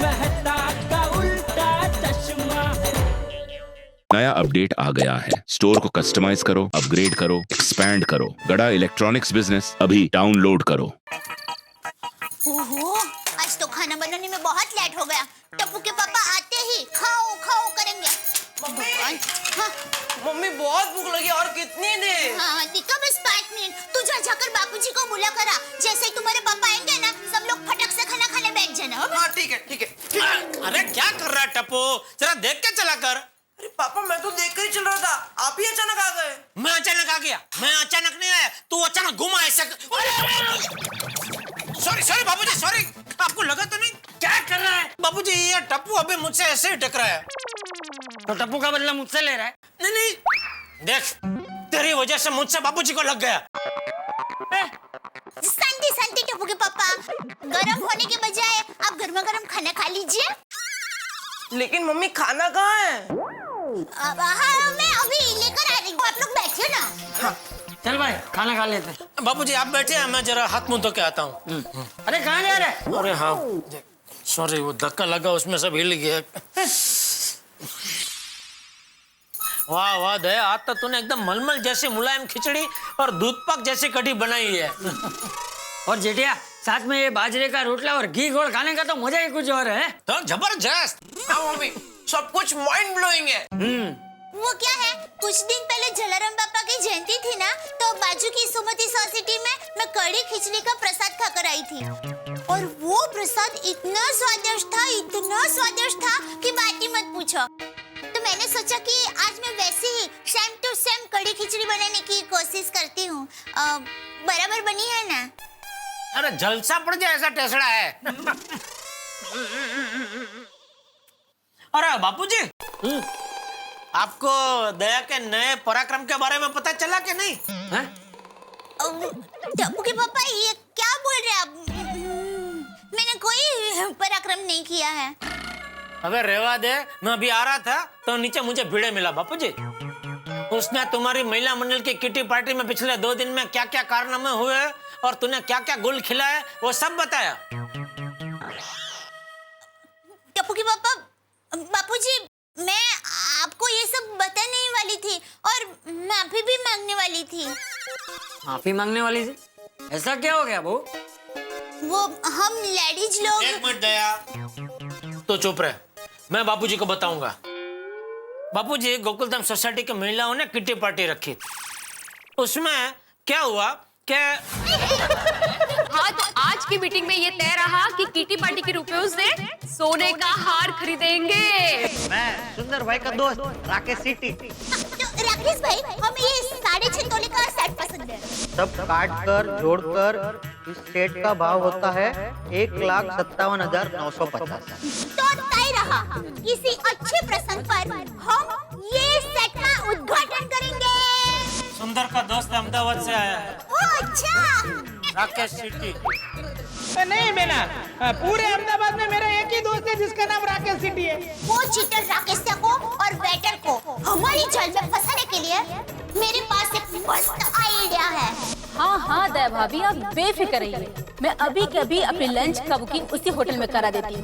मेहता का उल्टा चश्मा। नया अपडेट आ गया है। स्टोर को कस्टमाइज करो, अपग्रेड करो, एक्सपैंड करो। गड़ा इलेक्ट्रॉनिक्स बिजनेस अभी डाउनलोड करो। ओहो, आज तो खाना बनाने में बहुत लेट हो गया। टप्पू के पापा आते ही खाओ खाओ करेंगे। मम्मी, हाँ, मम्मी बहुत भूख लगी और कितनी देर? हाँ, टिका बस 5 मिनट। तू जा जाकर बापूजी को बुला करा। जैसे ही तुम्हारे पापा आएंगे ना, सब लोग फटक से खाना खाने बैठ जाना। हाँ ठीक है ठीक है। अरे क्या कर रहा है टप्पू, जरा देख के चला कर। अरे पापा मैं तो देख कर ही चल रहा था, आप ही अचानक आ गए। मैं अचानक आ गया? मैं अचानक नहीं आया, तू अचानक घुमा ऐसे। सॉरी सॉरी बाबूजी, सॉरी। आपको लगा तो नहीं? क्या कर रहा है बाबूजी? ये टप्पू अभी मुझसे ऐसे ही टकरा है। तो टप्पू का बदला मुझसे ले रहा है? नहीं नहीं, देख तेरी वजह से मुझसे बाबूजी को लग गया। शांति शांति टप्पू के पापा, गरम होने के बजाय आप गर्मा गर्म खाना खा लीजिए। लेकिन मम्मी खाना कहाँ है? हाँ, मैं अभी लेकर आ रही हूँ, आप लोग बैठिए ना। हाँ। चल भाई खाना खा लेते हैं। बाबूजी आप बैठे हैं, मैं जरा हाथ मुंह धो के आता हूँ। अरे कहाँ जा रहा है? अरे हाँ सॉरी, वो धक्का लगा उसमें सब हिल गया। वाह वाह दया, आज तो तूने एकदम मलमल जैसी मुलायम खिचड़ी और दूध पाक जैसी कढ़ी बनाई है। और जेठिया साथ में ये बाजरे का रोटला और घी घोल खाने का तो मजा ही कुछ और है। तो जबरदस्त। हाँ मम्मी, सब कुछ माइंड ब्लोइंग है। वो क्या है, कुछ दिन पहले जलाराम बापा की जयंती थी ना, तो बाजू की सुमति सोसाइटी में मैं कड़ी खिचड़ी का प्रसाद खाकर आई थी। और वो प्रसाद इतना स्वादिष्ट था कि बात ही मत पूछो। तो मैंने सोचा कि आज मैं वैसे ही सेम टू सेम कड़ी खिचड़ी बनाने की कोशिश करती हूँ। बराबर बनी है ना? अरे जलसा पड़ जाए ऐसा टेसड़ा है। अरे बापूजी, आपको दया के नए पराक्रम के बारे में पता चला कि नहीं? टप्पू के पापा ये क्या बोल रहे हैं आप? मैंने कोई पराक्रम नहीं किया है। अबे रेवा दे, मैं अभी आ रहा था तो नीचे मुझे भिड़े मिला बापूजी। उसने तुम्हारी महिला मंडल की किटी पार्टी में पिछले 2 दिन में क्या क्या कारनामे हुए और तूने क्या क्या गुल खिलाए वो सब बताया। टप्पू के पापा, बापूजी मैं आपको ये सब बताने ही वाली थी और माफी भी मांगने वाली थी। माफी मांगने वाली थी? ऐसा क्या हो गया वो हम लेडीज लोग। एक मिनट दया, तो चुप रहे, मैं बापूजी को बताऊंगा। बापूजी, गोकुलधाम सोसाइटी की महिलाओं ने किटी पार्टी रखी। उसमें क्या हुआ कि हाँ, तो आज की मीटिंग में ये तय रहा कि किटी पार्टी के रुपयों से सोने का हार खरीदेंगे। मैं सुंदर भाई का दोस्त राकेश सिटी। तो राकेश भाई, हमें ये 6.5 तोले का सेट पसंद है। सब काट कर जोड़कर इस सेट का भाव होता है 1,57,950। तो तय रहा, किसी अच्छे प्रसंग पर हम ये सेट का उद्घाटन करेंगे। सुंदर का दोस्त अहमदाबाद से आया है, ओह अच्छा। राकेश सिटी। नहीं बेना, पूरे अहमदाबाद में मेरा एक ही दोस्त है जिसका नाम राकेश सिटी है। वो चीटर राकेश को और वेटर को हमारी जाल में फंसाने के लिए मेरे पास एक मस्त आइडिया है। हाँ हाँ दया भाभी, आप बेफिक्र रहिए। मैं अभी के अभी अपने लंच का बुकिंग उसी होटल में करा देती हूँ।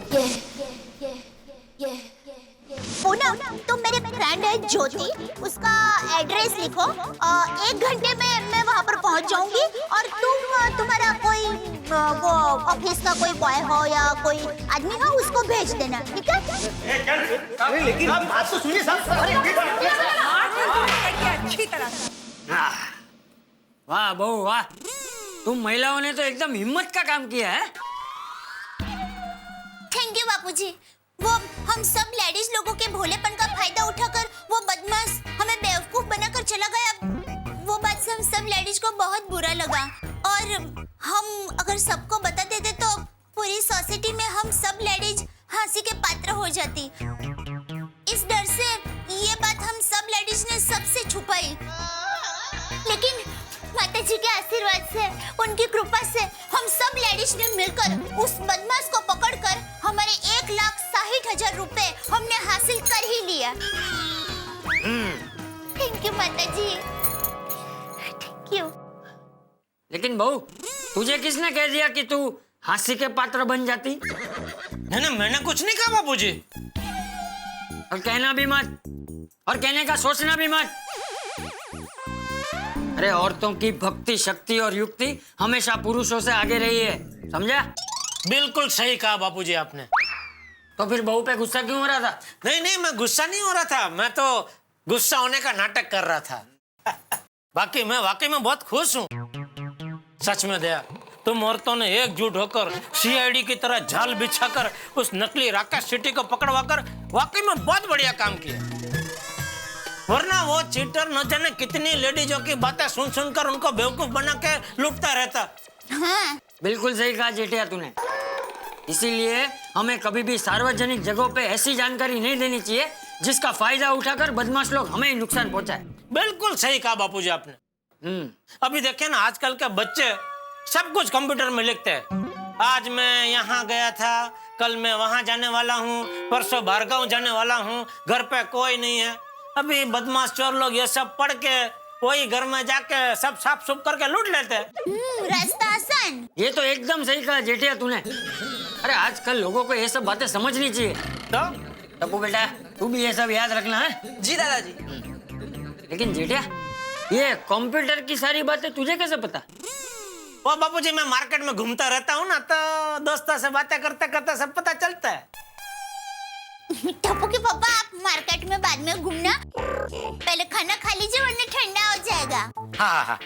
पूनम, तुम मेरे फ्रेंड है ज्योति, उसका एड्रेस लिखो। 1 घंटे में मैं वहाँ पर पहुँच जाऊंगी और तुम्हारा कोई वो ऑफिस का कोई बॉय हो या कोई आदमी हो, उसको भेज देना, ठीक है? लेकिन बात तो सुनिए अच्छी तरह। वाह बहू वाह, तुम महिलाओं ने तो एकदम हिम्मत का काम किया है। थैंक यू बापूजी। वो हम सब लेडीज लोगों के भोलेपन का फायदा उठाकर वो बदमाश हमें बेवकूफ बनाकर चला गया। वो बात से हम सब लेडीज को बहुत बुरा लगा और हम अगर सबको बता देते तो पूरी सोसाइटी में हम सब लेडीज हंसी के पात्र हो जाती। इस डर से ये बात हम सब लेडीज ने सबसे छुपाई। लेकिन माताजी के आशीर्वाद से, उनकी कृपा से हम सब लेडीज ने मिलकर उस बदमाश को पकड़कर हमारे 1,60,000 रुपए हमने हासिल कर ही लिया। थैंक यू माताजी, थैंक यू। लेकिन बहू, तुझे किसने कह दिया कि तू हास्य के पात्र बन जाती? नहीं, मैंने कुछ नहीं कहा बापूजी। और कहना भी मत, और कहने का सोचना भी मत। अरे औरतों की भक्ति, शक्ति और युक्ति हमेशा पुरुषों से आगे रही है, समझा? बिल्कुल सही कहा बापूजी आपने। तो फिर बहू पे गुस्सा क्यों हो रहा था? नहीं, मैं गुस्सा नहीं हो रहा था, मैं तो गुस्सा होने का नाटक कर रहा था। बाकी मैं वाकई में बहुत खुश हूँ। सच में दया, तुम औरतों ने एकजुट होकर सीआईडी की तरह जाल बिछाकर उस नकली राकेश सिटी को पकड़वाकर वाकई में बहुत बढ़िया काम किया। वरना वो चीटर न जाने कितनी लेडीजों की बातें सुन सुनकर उनको बेवकूफ बना के लुटता रहता। हाँ। बिल्कुल सही कहा जेठिया तूने। इसीलिए हमें कभी भी सार्वजनिक जगहों पे ऐसी जानकारी नहीं देनी चाहिए जिसका फायदा उठाकर बदमाश लोग हमें नुकसान पहुंचाए। बिल्कुल सही कहा बापूजी आपने। अभी देखिए ना, आजकल के बच्चे सब कुछ कंप्यूटर में लिखते हैं। आज मैं यहाँ गया था, कल मैं वहां जाने वाला हूँ, परसों भार्गव जाने वाला हूँ, घर पे कोई नहीं है। अभी बदमाश चोर लोग ये सब पढ़ के वही घर में जाके सब साफ सुफ करके लूट लेते हैं। रास्ता आसान। ये तो एकदम सही कहा जेठिया तूने। अरे आजकल लोगों को ये सब बातें समझनी चाहिए। तो टप्पू बेटा, तू भी ये सब याद रखना है। जी दादाजी। लेकिन जेठिया, ये कंप्यूटर की सारी बातें तुझे कैसे पता? वो बापूजी, मैं मार्केट में घूमता रहता हूँ ना, तो दोस्तों से बातें करते करते सब पता चलता है। टप्पू के पापा, आप मार्केट में बाद में घूमना, पहले खाना खा लीजिए वरना ठंडा हो जाएगा। हाँ।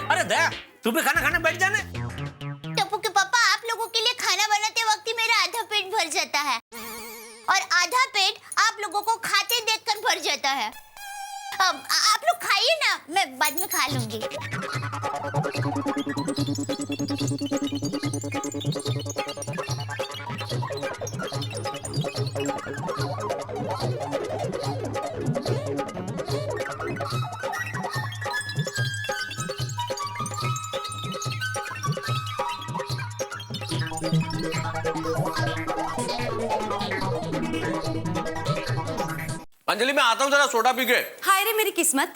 अरे दया, तू भी खाना खाने बैठ जाने। टप्पू के पापा, आप लोगों के लिए खाना बनाते वक्त ही मेरा आधा पेट भर जाता है और आधा पेट आप लोगों को खाते देखकर भर जाता है। आप लोग खाइए ना, मैं बाद में खा लूंगी। अंजलि, मैं आता हूँ जरा सोडा पी के। हाय रे मेरी किस्मत,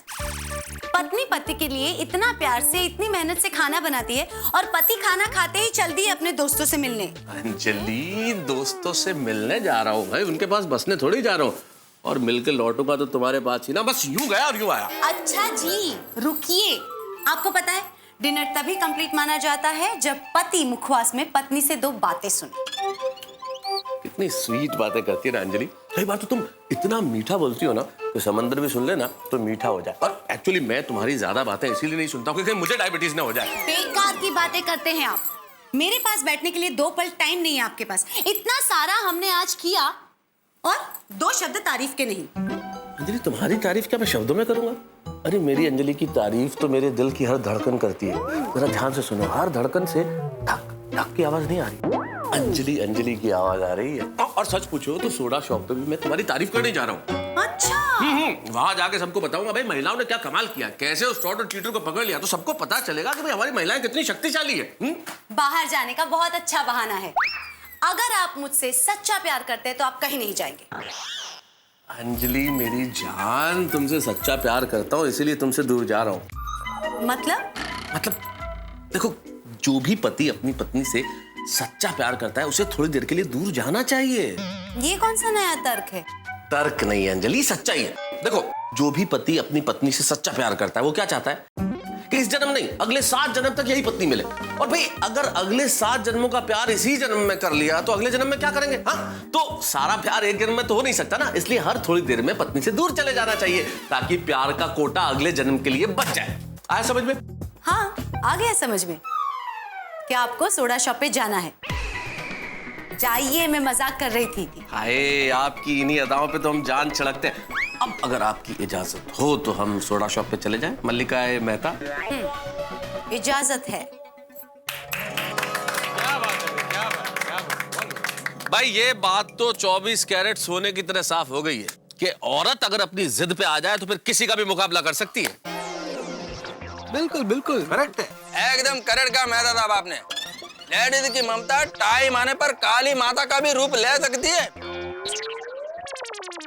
पत्नी पति के लिए इतना प्यार से, इतनी मेहनत से खाना बनाती है और पति खाना खाते ही चल दी अपने दोस्तों से मिलने। अंजलि, दोस्तों से मिलने जा रहा हूँ भाई, उनके पास बसने थोड़ी जा रहा हूँ। और मिल के लौटूंगा तो तुम्हारे पास ही ना, बस यूं गया और यूं आया। अच्छा जी, रुकिए। आपको पता है डिनर तभी कंप्लीट माना जाता है जब पति मुखवास में पत्नी से 2 बातें सुने। कितनी स्वीट बातें करती है ना अंजलि। कई बार तो तुम इतना मीठा बोलती हो ना, तो समंदर भी सुन लेना तो मीठा हो जाए। और एक्चुअली मैं तुम्हारी ज्यादा बातें इसीलिए नहीं सुनता हूँ क्योंकि मुझे डायबिटीज ना हो जाए। बेकार की बातें करते हैं आप। मेरे पास बैठने के लिए 2 पल टाइम नहीं है आपके पास। इतना सारा हमने आज किया और 2 शब्द तारीफ के नहीं। अंजलि, तुम्हारी तारीफ क्या मैं शब्दों में करूंगा? अरे मेरी अंजलि की तारीफ तो मेरे दिल की हर धड़कन करती है। जरा ध्यान से सुनो, हर धड़कन से धक धक की आवाज नहीं आ रही, अंजलि अंजलि की आवाज आ रही है। और सच पूछो तो सोडा शॉप पे भी मैं तुम्हारी तारीफ करने जा रहा हूँ। अच्छा। वहां जाके सबको बताऊंगा भाई महिलाओं ने क्या कमाल किया, कैसे उस फ्रॉड और चीटर को पकड़ लिया, तो सबको पता चलेगा कि भाई हमारी महिलाएं कितनी शक्तिशाली है। बाहर जाने का बहुत अच्छा बहाना है। अगर आप मुझसे सच्चा प्यार करते हैं तो आप कहीं नहीं जाएंगे। अंजलि मेरी जान, तुमसे सच्चा प्यार करता हूँ इसीलिए तुमसे दूर जा रहा हूँ। मतलब देखो, जो भी पति अपनी पत्नी से सच्चा प्यार करता है उसे थोड़ी देर के लिए दूर जाना चाहिए। ये कौन सा नया तर्क है? तर्क नहीं अंजलि, सच्चाई है। देखो, जो भी पति अपनी पत्नी से सच्चा प्यार करता है वो क्या चाहता है कि इस जन्म नहीं, अगले 7 जन्म तक यही पत्नी मिले। और भाई अगर अगले 7 जन्मों का प्यार इसी जन्म में कर लिया तो अगले जन्म में क्या करेंगे? हाँ, तो सारा प्यार एक जन्म में तो हो नहीं सकता ना, इसलिए हर थोड़ी देर में पत्नी से दूर चले जाना चाहिए ताकि प्यार का कोटा अगले जन्म के लिए बच जाए। आया समझ में? हाँ, आ गया समझ में। क्या आपको सोडा शॉप पे जाना है? जाइए, मैं मजाक कर रही थी। हाय, आपकी इन्हीं अदाओं पे तो हम जान छिड़कते हैं। अब अगर आपकी इजाजत हो तो हम सोडा शॉप पे चले जाएं, मल्लिका मेहता। इजाजत है। भाई ये बात तो 24 कैरेट सोने की तरह साफ हो गई है कि औरत अगर अपनी जिद पे आ जाए तो फिर किसी का भी मुकाबला कर सकती है। बिल्कुल बिल्कुल करेक्ट है, एकदम करेक्ट कहा मेहता साहब आपने। लेडीज की ममता टाइम आने पर काली माता का भी रूप ले सकती है।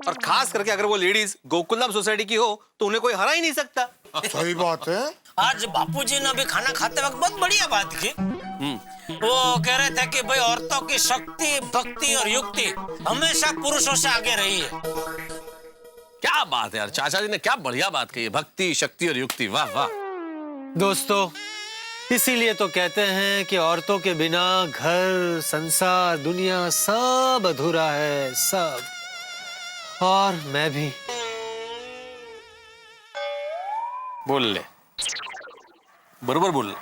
और खास करके अगर वो लेडीज गोकुलधाम सोसाइटी की हो तो उन्हें कोई हरा ही नहीं सकता। सही बात है। आज बापूजी ने अभी खाना खाते वक्त बहुत बढ़िया बात की। वो कह रहे थे कि भाई औरतों की शक्ति, भक्ति और युक्ति हमेशा पुरुषों से आगे रही है। क्या बात है यार, चाचा जी ने क्या बढ़िया बात कही है, भक्ति, शक्ति और युक्ति, वाह वाह। दोस्तों, इसीलिए तो कहते हैं कि औरतों के बिना घर, संसार, दुनिया सब अधूरा है, सब। और मैं भी। बोल ले, बरोबर बोल ले।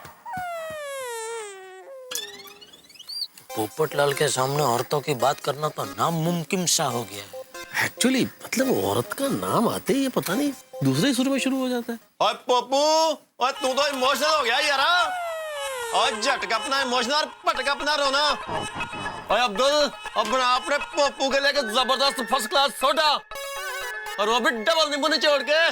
पोपटलाल के सामने औरतों की बात करना तो नामुमकिन सा हो गया है। एक्चुअली मतलब औरत का नाम आते ही ये पता नहीं दूसरे सुर में शुरू हो जाता है। और पप्पू, और तू तो इमोशनल हो गया यार, और झटका अपना इमोशनल, पटका अपना रोना। और अब्दुल, अपना अपने पप्पू के लेके जबरदस्त फर्स्ट क्लास सोडा, और वो भी डबल नींबू निचोड़ के।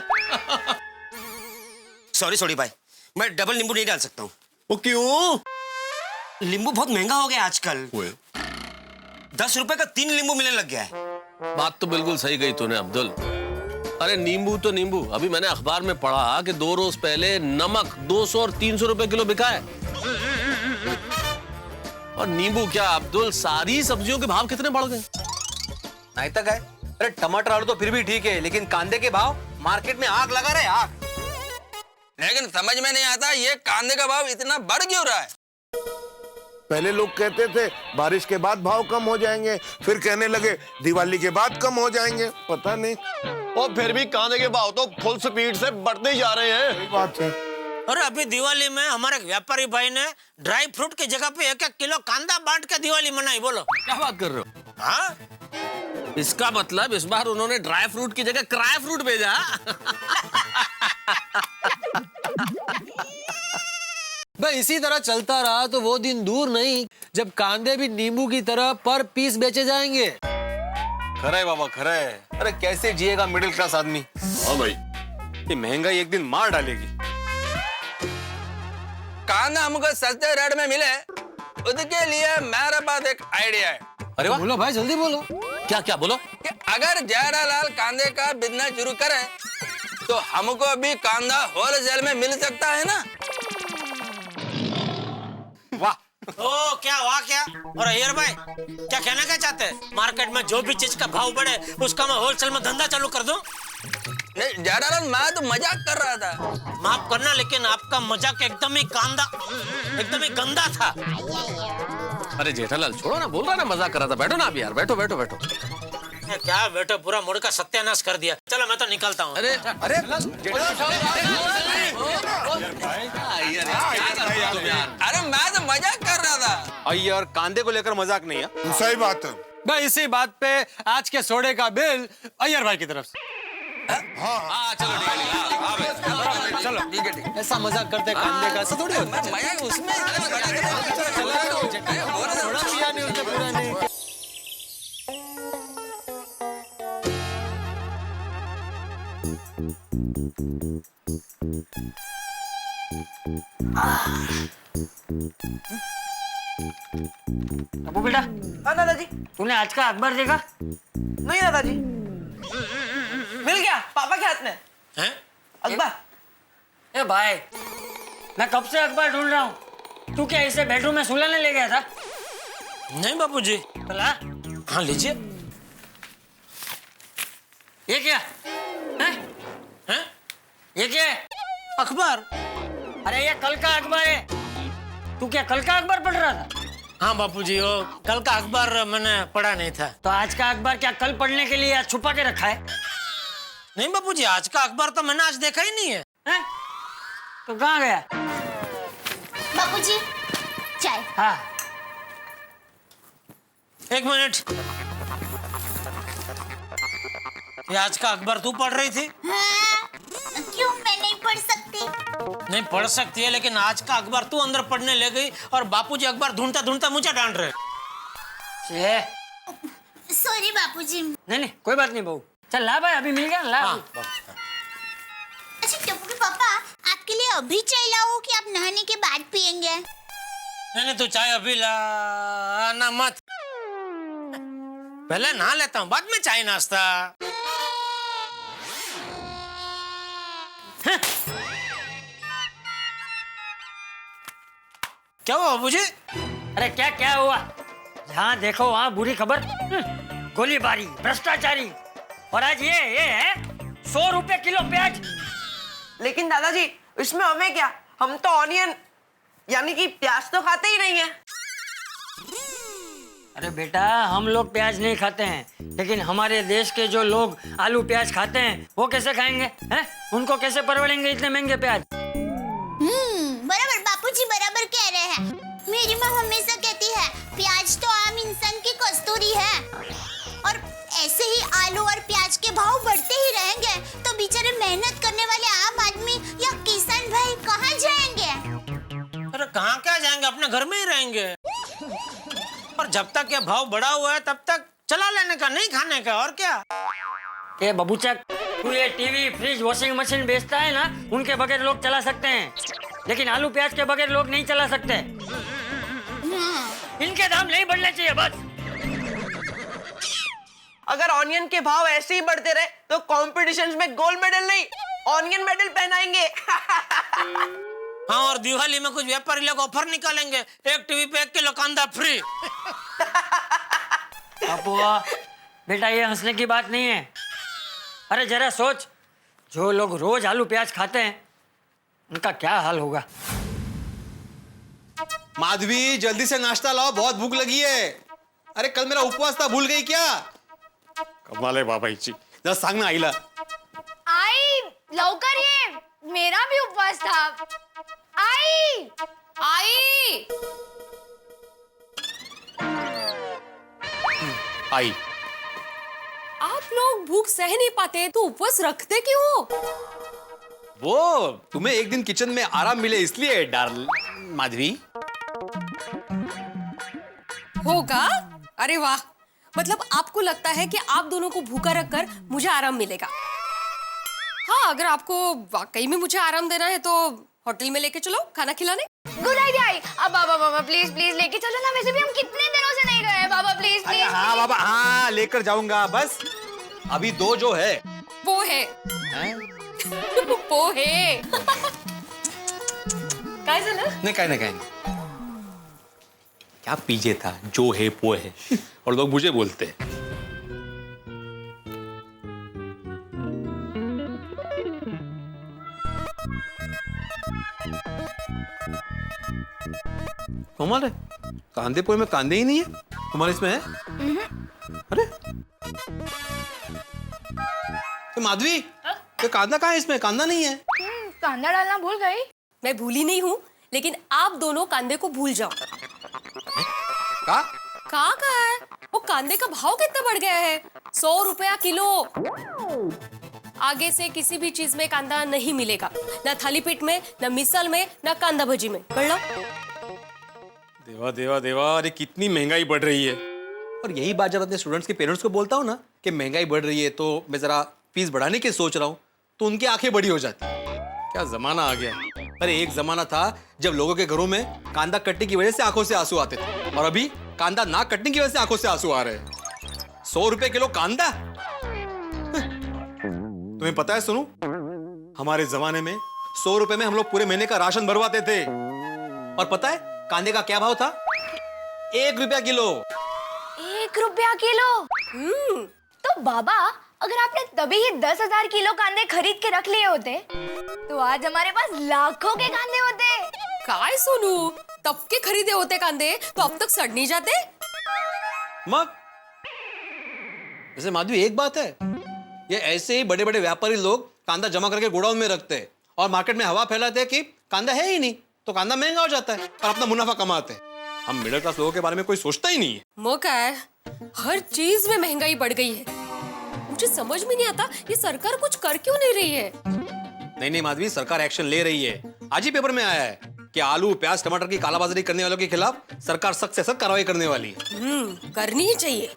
सॉरी भाई, मैं डबल नींबू नहीं डाल सकता हूँ। वो क्यों? नींबू बहुत महंगा हो गया आजकल। 10 रुपए का 3 नींबू मिलने लग गया है। बात तो बिल्कुल सही कही तूने अब्दुल। अरे नींबू तो नींबू, अभी मैंने अखबार में पढ़ा कि 2 रोज पहले नमक 200 और 300 रुपए किलो बिका है। और नींबू क्या अब्दुल, सारी सब्जियों के भाव कितने बढ़ गए। नहीं तक है। अरे टमाटर आलू तो फिर भी ठीक है, लेकिन कांदे के भाव मार्केट में आग लगा रहे, आग। लेकिन समझ में नहीं आता ये कांदे का भाव इतना बढ़ क्यों रहा है। पहले लोग कहते थे बारिश के बाद भाव कम हो जाएंगे, फिर कहने लगे दिवाली के बाद कम हो जाएंगे, पता नहीं। और फिर भी कांदे के भाव तो फुल स्पीड से बढ़ते ही जा रहे हैं। सही बात है। और अभी दिवाली में हमारे व्यापारी भाई ने ड्राई फ्रूट की जगह पे 1-1 किलो कांदा बांट के दिवाली मनाई। बोलो क्या बात कर रहे हो? हाँ, इसका मतलब इस बार उन्होंने ड्राई फ्रूट की जगह क्राई फ्रूट भेजा। भाई इसी तरह चलता रहा तो वो दिन दूर नहीं जब कांदे भी नींबू की तरह पर पीस बेचे जाएंगे। खरा है बाबा, खरा है। अरे कैसे जिएगा मिडिल क्लास आदमी। हाँ भाई, ये महंगाई एक दिन मार डालेगी। कांदा हमको सस्ते रेट में मिले, उसके लिए मेरे पास एक आइडिया है। अरे वाह, बोलो भाई, जल्दी बोलो। क्या क्या बोलो? कि अगर जेठालाल कांदे का बिजनेस शुरू करे तो हमको भी कांदा होलसेल में मिल सकता है ना। वाह। ओ क्या वाह क्या। और अय्यर भाई क्या कहना क्या चाहते हैं? मार्केट में जो भी चीज का भाव बढ़े उसका मैं होलसेल में धंधा चालू कर दूं? नहीं जेठालाल, मैं तो मजाक कर रहा था। माफ करना, लेकिन आपका मजाक एकदम ही गंदा था। अरे जेठालाल छोड़ो ना, बोल रहा ना मजाक कर रहा था। बैठो ना अभी यार, बैठो बैठो बैठो। क्या बैठो, पूरा मूड का सत्यानाश कर दिया। चलो मैं तो निकलता हूँ। अरे अरे अरे मैं तो मजाक कर रहा था। अय्यर, कांदे को लेकर मजाक नहीं है। सही बात है भाई, इसी बात पे आज के सोडे का बिल अय्यर भाई की तरफ से। हाँ चलो चलो ठीक है। ऐसा मजाक करते कांदे का ऐसा थोड़ी होता है। मजाक उसमें थोड़ा पिया नहीं उसने, पूरा नहीं। अबू बेटा। हाँ दादाजी। तूने आज का अखबार देखा? नहीं दादाजी। मिल गया पापा के हाथ में अखबार। ए भाई, मैं कब से अखबार ढूंढ रहा हूँ। तू क्या इसे बेडरूम में सुलाने ले गया था? नहीं बापूजी। चला। हाँ लीजिए। ये क्या है? हैं? ये क्या है? अखबार। अरे ये कल का अखबार है। तू क्या कल का अखबार पढ़ रहा था? हाँ बापूजी, वो कल का अखबार मैंने पढ़ा नहीं था। तो आज का अखबार क्या कल पढ़ने के लिए आज छुपा के रखा है? नहीं बापूजी, आज का अखबार तो मैंने आज देखा ही नहीं है। तो कहाँ गया? बापूजी, चाय। हाँ। एक मिनट, ये आज का अखबार तू पढ़ रही थी? हाँ? क्यों, मैं नहीं पढ़ सकती? नहीं पढ़ सकती है, लेकिन आज का अखबार तू अंदर पढ़ने ले गई और बापूजी अखबार ढूंढता ढूंढता मुझे डांट रहे। सॉरी बापूजी। नहीं कोई बात नहीं बहू। चल ला भाई, अभी मिल गया ला। अच्छा टप्पू के पापा, आपके लिए अभी चाय लाऊं कि आप नहाने के बाद पियेंगे? नहीं तू चाय अभी लाना मत, पहले नहा लेता हूँ, बाद में चाय नाश्ता। क्या हुआ बाबूजी? अरे क्या क्या हुआ? जहाँ देखो वहाँ बुरी खबर, गोलीबारी, भ्रष्टाचारी, और आज ये है 100 रुपए किलो प्याज। लेकिन दादाजी इसमें हमें क्या, हम तो ऑनियन यानी कि प्याज तो खाते ही नहीं है। अरे बेटा, हम लोग प्याज नहीं खाते हैं, लेकिन हमारे देश के जो लोग आलू प्याज खाते हैं वो कैसे खाएंगे हैं? उनको कैसे परवड़ेंगे इतने महंगे प्याज? बराबर बापूजी बराबर कह रहे हैं। मेरी माँ हमेशा कहती है प्याज तो आम इंसान की कस्तूरी है, और ऐसे ही आलू और प्याज के भाव बढ़ते ही रहेंगे तो बेचारे मेहनत करने वाले आम आदमी या किसान भाई कहाँ जाएंगे? अरे कहाँ क्या जाएंगे, अपने घर में ही रहेंगे। और जब तक ये भाव बढ़ा हुआ है तब तक चला लेने का, नहीं खाने का, और क्या। ये बबूचक, तू ये टीवी, फ्रिज, वॉशिंग मशीन बेचता है ना, उनके बगैर लोग चला सकते हैं, लेकिन आलू प्याज के बगैर लोग नहीं चला सकते। इनके दाम नहीं बढ़ने चाहिए बस। अगर ऑनियन के भाव ऐसे ही बढ़ते रहे तो कॉम्पिटिशन्स में गोल्ड मेडल नहीं, ऑनियन मेडल पहनाएंगे। हाँ, और दिवाली में कुछ व्यापारी लोग ऑफर निकालेंगे, एक टीवी पे 1 किलो कांदा फ्री। बापुआ, बेटा ये हंसने की बात नहीं है। अरे जरा सोच, जो लोग रोज आलू प्याज खाते हैं उनका क्या हाल होगा। माधवी, जल्दी से नाश्ता लाओ, बहुत भूख लगी है। अरे कल मेरा उपवास था, भूल गई क्या? कमाल है बाबाईची, जरा सांग ना आईला। आई लवकर ये, मेरा भी उपवास था। आई आई आई, आप लोग भूख सह नहीं पाते तो उपवास रखते क्यों हो? वो तुम्हें एक दिन किचन में आराम मिले इसलिए डार्ल माधवी। होगा? अरे वाह, मतलब आपको लगता है कि आप दोनों को भूखा रखकर मुझे आराम मिलेगा? हाँ, अगर आपको वाकई में मुझे आराम देना है तो होटल में लेके चलो खाना खिलाने। Good idea. अब बाबा प्लीज प्लीज लेके चलो ना, वैसे भी हम कितने दिनों से नहीं गए। बाबा प्लीज प्लीज। हाँ बाबा, हाँ लेकर जाऊंगा, बस अभी 2 जो है वो है वो है। काय झालं? नहीं काय नहीं क्या पीछे था, जो है वो है, और लोग मुझे बोलते हैं। कमाल है, कांदे पोहे में कांदे ही नहीं है, तुम्हारे इसमें है? अरे तो माधवी, तो कांदा कहाँ है इसमें? कांदा नहीं है। कांदा डालना भूल गई। मैं भूली नहीं हूँ, लेकिन आप दोनों कांदे को भूल जाओ। कहाँ है? वो कांदे का भाव कितना बढ़ गया है, 100 रुपया किलो। आगे से किसी भी चीज में कांदा नहीं मिलेगा, ना थाली पीठ में, ना मिसल में, ना कांदा भजी में। पढ़ लो। देवा देवा देवा, अरे कितनी महंगाई बढ़ रही है। और यही बात जब अपने स्टूडेंट्स के पेरेंट्स को बोलता हूँ ना कि महंगाई बढ़ रही है तो मैं जरा फीस बढ़ाने की सोच रहा हूँ, तो उनकी आंखें बड़ी हो जाती है। क्या जमाना आ गया। अरे एक जमाना था जब लोगों के घरों में कांदा कटने की वजह से आंखों से आंसू आते थे, और अभी कांदा ना कटने की वजह से आंखों से आंसू आ रहे हैं। 100 रुपए किलो कांदा। तुम्हें पता है सुनो, हमारे जमाने में 100 रुपए में हम लोग पूरे महीने का राशन भरवाते थे। और पता है कांदे का क्या भाव था? 1 रुपया किलो। 1 रुपया किलो? तो बाबा, अगर आपने तभी ये 10,000 किलो कांदे खरीद के रख लिए होते तो आज हमारे पास लाखों के कांदे होते। काय सुनू, तब के खरीदे होते कांदे तो अब तक सड़ नहीं जाते। मग वैसे माधवी एक बात है, ये ऐसे ही बड़े बड़े व्यापारी लोग कांदा जमा करके गोडाउन में रखते हैं और मार्केट में हवा फैलाते हैं कि कांदा है ही नहीं, तो कांदा महंगा हो जाता है और अपना मुनाफा कमाते हैं। हम मिडिल क्लास लोगों के बारे में कोई सोचता ही नहीं है। मौका है, हर चीज में महंगाई बढ़ गई है। मुझे समझ में नहीं आता ये सरकार कुछ कर क्यों नहीं रही है। नहीं माधवी, सरकार एक्शन ले रही है। आज ही पेपर में आया है कि आलू प्याज टमाटर की कालाबाजारी करने वालों के खिलाफ सरकार सख्त से सख्त कार्रवाई करने वाली है। करनी ही चाहिए।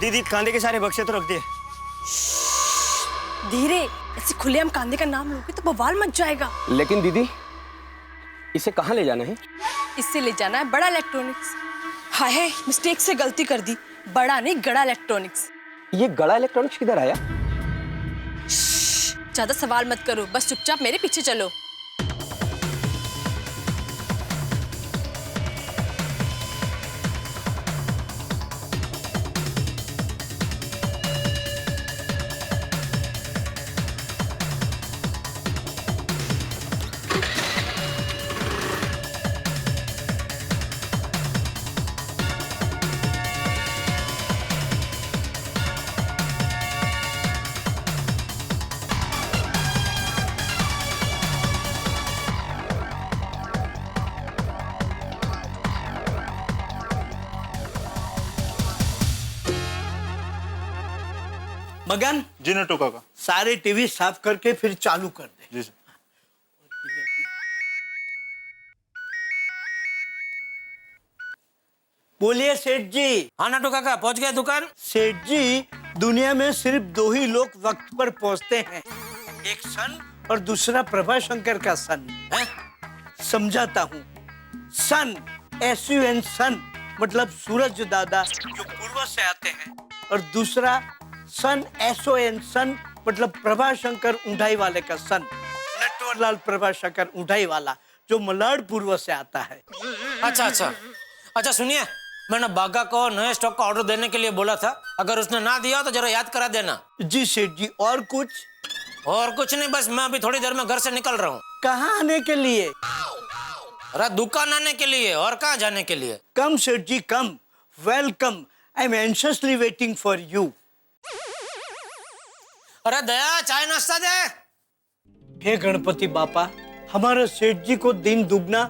दीदी कांदे के सारे बक्से तो रख दिए। धीरे, ऐसे खुलेआम कांदे का नाम लोगे तो बवाल मच जाएगा। लेकिन दीदी इसे कहाँ ले जाना है? इससे ले जाना है बड़ा इलेक्ट्रॉनिक्स। हाय, मिस्टेक से गलती कर दी, बड़ा नहीं गड़ा इलेक्ट्रॉनिक्स। ये गड़ा इलेक्ट्रॉनिक्स किधर आया? ज्यादा सवाल मत करो, बस चुपचाप मेरे पीछे चलो। मगन जी नटू काका। सारे टीवी साफ करके फिर चालू कर दे। जी सर। बोलिए सेठ जी। हाँ नटू काका, पहुंच गए दुकान? सेठ जी, दुनिया में सिर्फ दो ही लोग वक्त पर पहुंचते हैं, एक सन और दूसरा प्रभाशंकर का सन है। समझाता हूँ। सन, SUN सन मतलब सूरज दादा जो पूर्व से आते हैं, और दूसरा सन SON सन मतलब प्रभाशंकर ऊंढाई वाले का सन, नटवरलाल प्रभाशंकर ऊंढाई वाला जो मलाड पूर्व से आता है। अच्छा सुनिए, मैंने बागा को नए स्टॉक का ऑर्डर देने के लिए बोला था, अगर उसने ना दिया तो जरा याद करा देना। जी सेठ जी। और कुछ? और कुछ नहीं, बस मैं अभी थोड़ी देर में घर से निकल रहा हूँ। कहाँ आने के लिए? अरे दुकान आने के लिए, और कहाँ जाने के लिए? Come Seth ji come, welcome, I am anxiously waiting for you. अरे दया, चाय नाश्ता दे। हे गणपति बापा, हमारे सेठ जी को दिन दुगना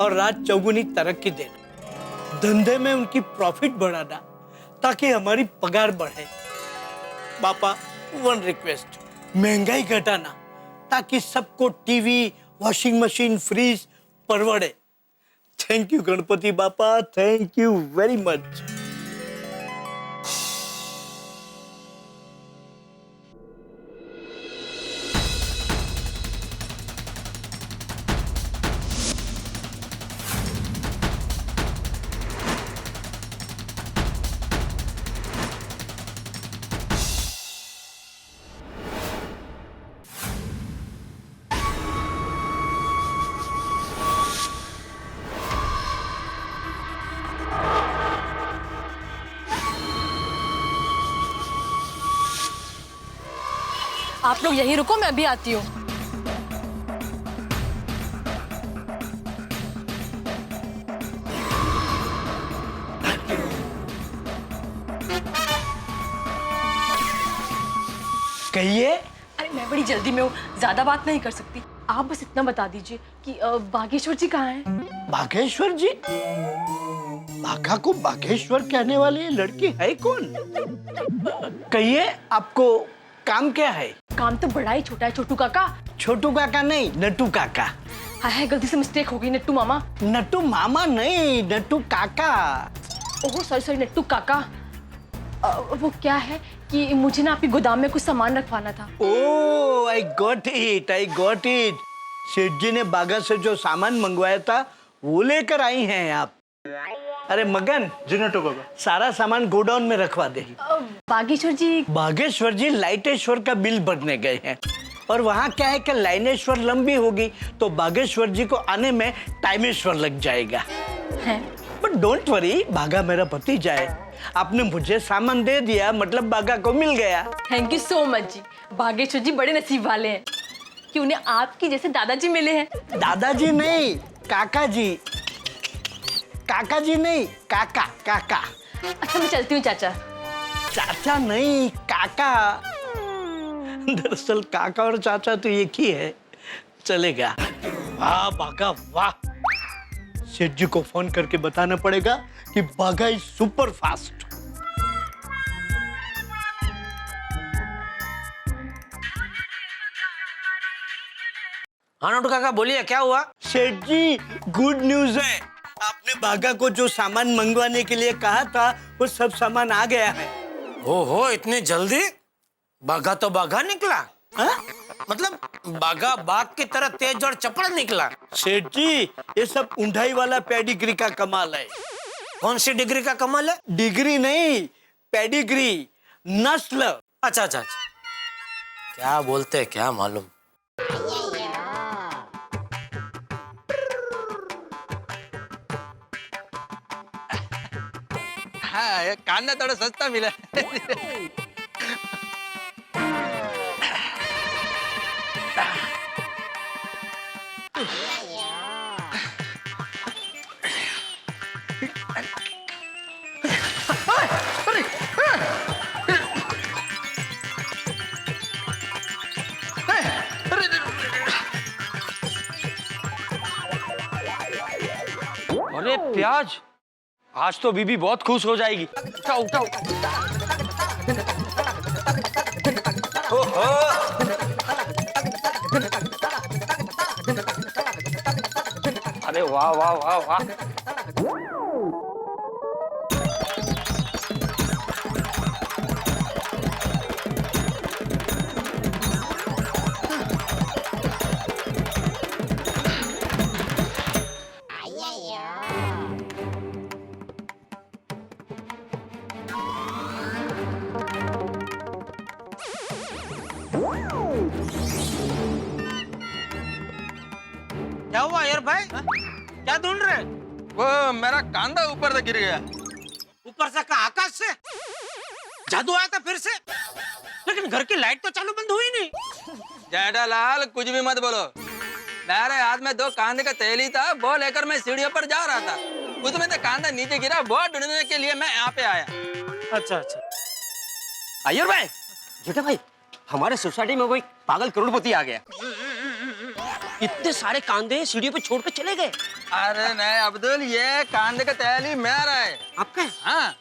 और रात चौगुनी तरक्की देना, धंधे में उनकी प्रॉफिट बढ़ाना ताकि हमारी पगार बढ़े। बापा, वन रिक्वेस्ट, महंगाई घटाना ताकि सबको टीवी, वॉशिंग मशीन, फ्रिज परवड़े। Thank you Ganpati Bappa, thank you very much. आप लोग यहीं रुको, मैं अभी आती हूँ। कहिए। अरे मैं बड़ी जल्दी में हूँ, ज्यादा बात नहीं कर सकती। आप बस इतना बता दीजिए कि बागेश्वर जी कहाँ हैं? बागेश्वर जी? बाघा को बागेश्वर कहने वाली लड़की है कौन? कहिए, आपको काम क्या है? काम तो बड़ा ही छोटा है छोटू काका। छोटू काका नहीं, नट्टू काका। हाय, गलती से मिस्टेक हो गई, नट्टू मामा। नट्टू मामा नहीं, नट्टू काका। ओह सॉरी नट्टू काका। वो क्या है कि मुझे ना आपके गोदाम में कुछ सामान रखवाना था। ओह, आई गॉट इट। सेठ जी ने बागा से जो सामान मंगवाया था वो लेकर आई हैं आप। अरे मगन जी नटू काका, सारा सामान गोडाउन में रखवा दे। बागेश्वर जी लाइटेश्वर का बिल भरने गए हैं, और वहाँ क्या है कि लाइनेश्वर लंबी होगी तो बागेश्वर जी को आने में टाइमेश्वर लग जाएगा। बट डोंट वरी, बागा मेरा भतीजा है। आपने मुझे सामान दे दिया मतलब बागा को मिल गया। थैंक यू सो मच जी। बागेश्वर जी बड़े नसीब वाले हैं कि उन्हें आपकी जैसे दादाजी मिले हैं। दादाजी नहीं, काका जी। काका जी नहीं, काका काका। अच्छा मैं चलती हूँ चाचा। चाचा नहीं, काका। दरअसल काका और चाचा तो एक ही है, चलेगा। वाह बागा वाह। सेठ जी को फोन करके बताना पड़ेगा कि बागा इज सुपर फास्ट। हाँ नटू काका, बोलिए क्या हुआ? सेठ जी, गुड न्यूज है। आपने बागा को जो सामान मंगवाने के लिए कहा था वो सब सामान आ गया है। ओहो, इतनी जल्दी? बाघा तो बाघा निकला। हा? मतलब बाघा बाघ की तरह तेज और चपड़ निकला। सेठ जी, ये सब ऊंढाई वाला पेडिग्री का कमाल है। कौन सी डिग्री का कमाल है? डिग्री नहीं, पेडिग्री, नस्ल। अच्छा अच्छा अच्छा, क्या बोलते हैं क्या मालूम। हाँ, ये कांदा थोड़ा सस्ता मिला। अरे प्याज, आज तो बीबी बहुत खुश हो जाएगी। उठाओ उठाओ। ओहो। अरे वाह वाह वाह वाह। क्या हुआ यार भाई? क्या ढूंढ रहे? वो मेरा कांदा ऊपर से गिर गया। ऊपर से कहा, आकाश से? जादू आया था फिर से? लेकिन घर की लाइट तो चालू बंद हुई नहीं। जेठालाल, कुछ भी मत बोलो। मेरे हाथ में 2 कांदे का तेल ही था, वो लेकर मैं सीढ़ियों पर जा रहा था। उसमें से कांदा नीचे गिरा, वो ढूंढने के लिए मैं यहाँ पे आया। अच्छा अच्छा। अय्यर भाई, जेठा भाई, हमारे सोसाइटी में कोई पागल करोड़पति आ गया। इतने सारे कांदे सीढ़ियों पे छोड़ के चले गए। अरे नहीं अब्दुल, ये कांदे का तेल ही मेरा है। आपका? हाँ।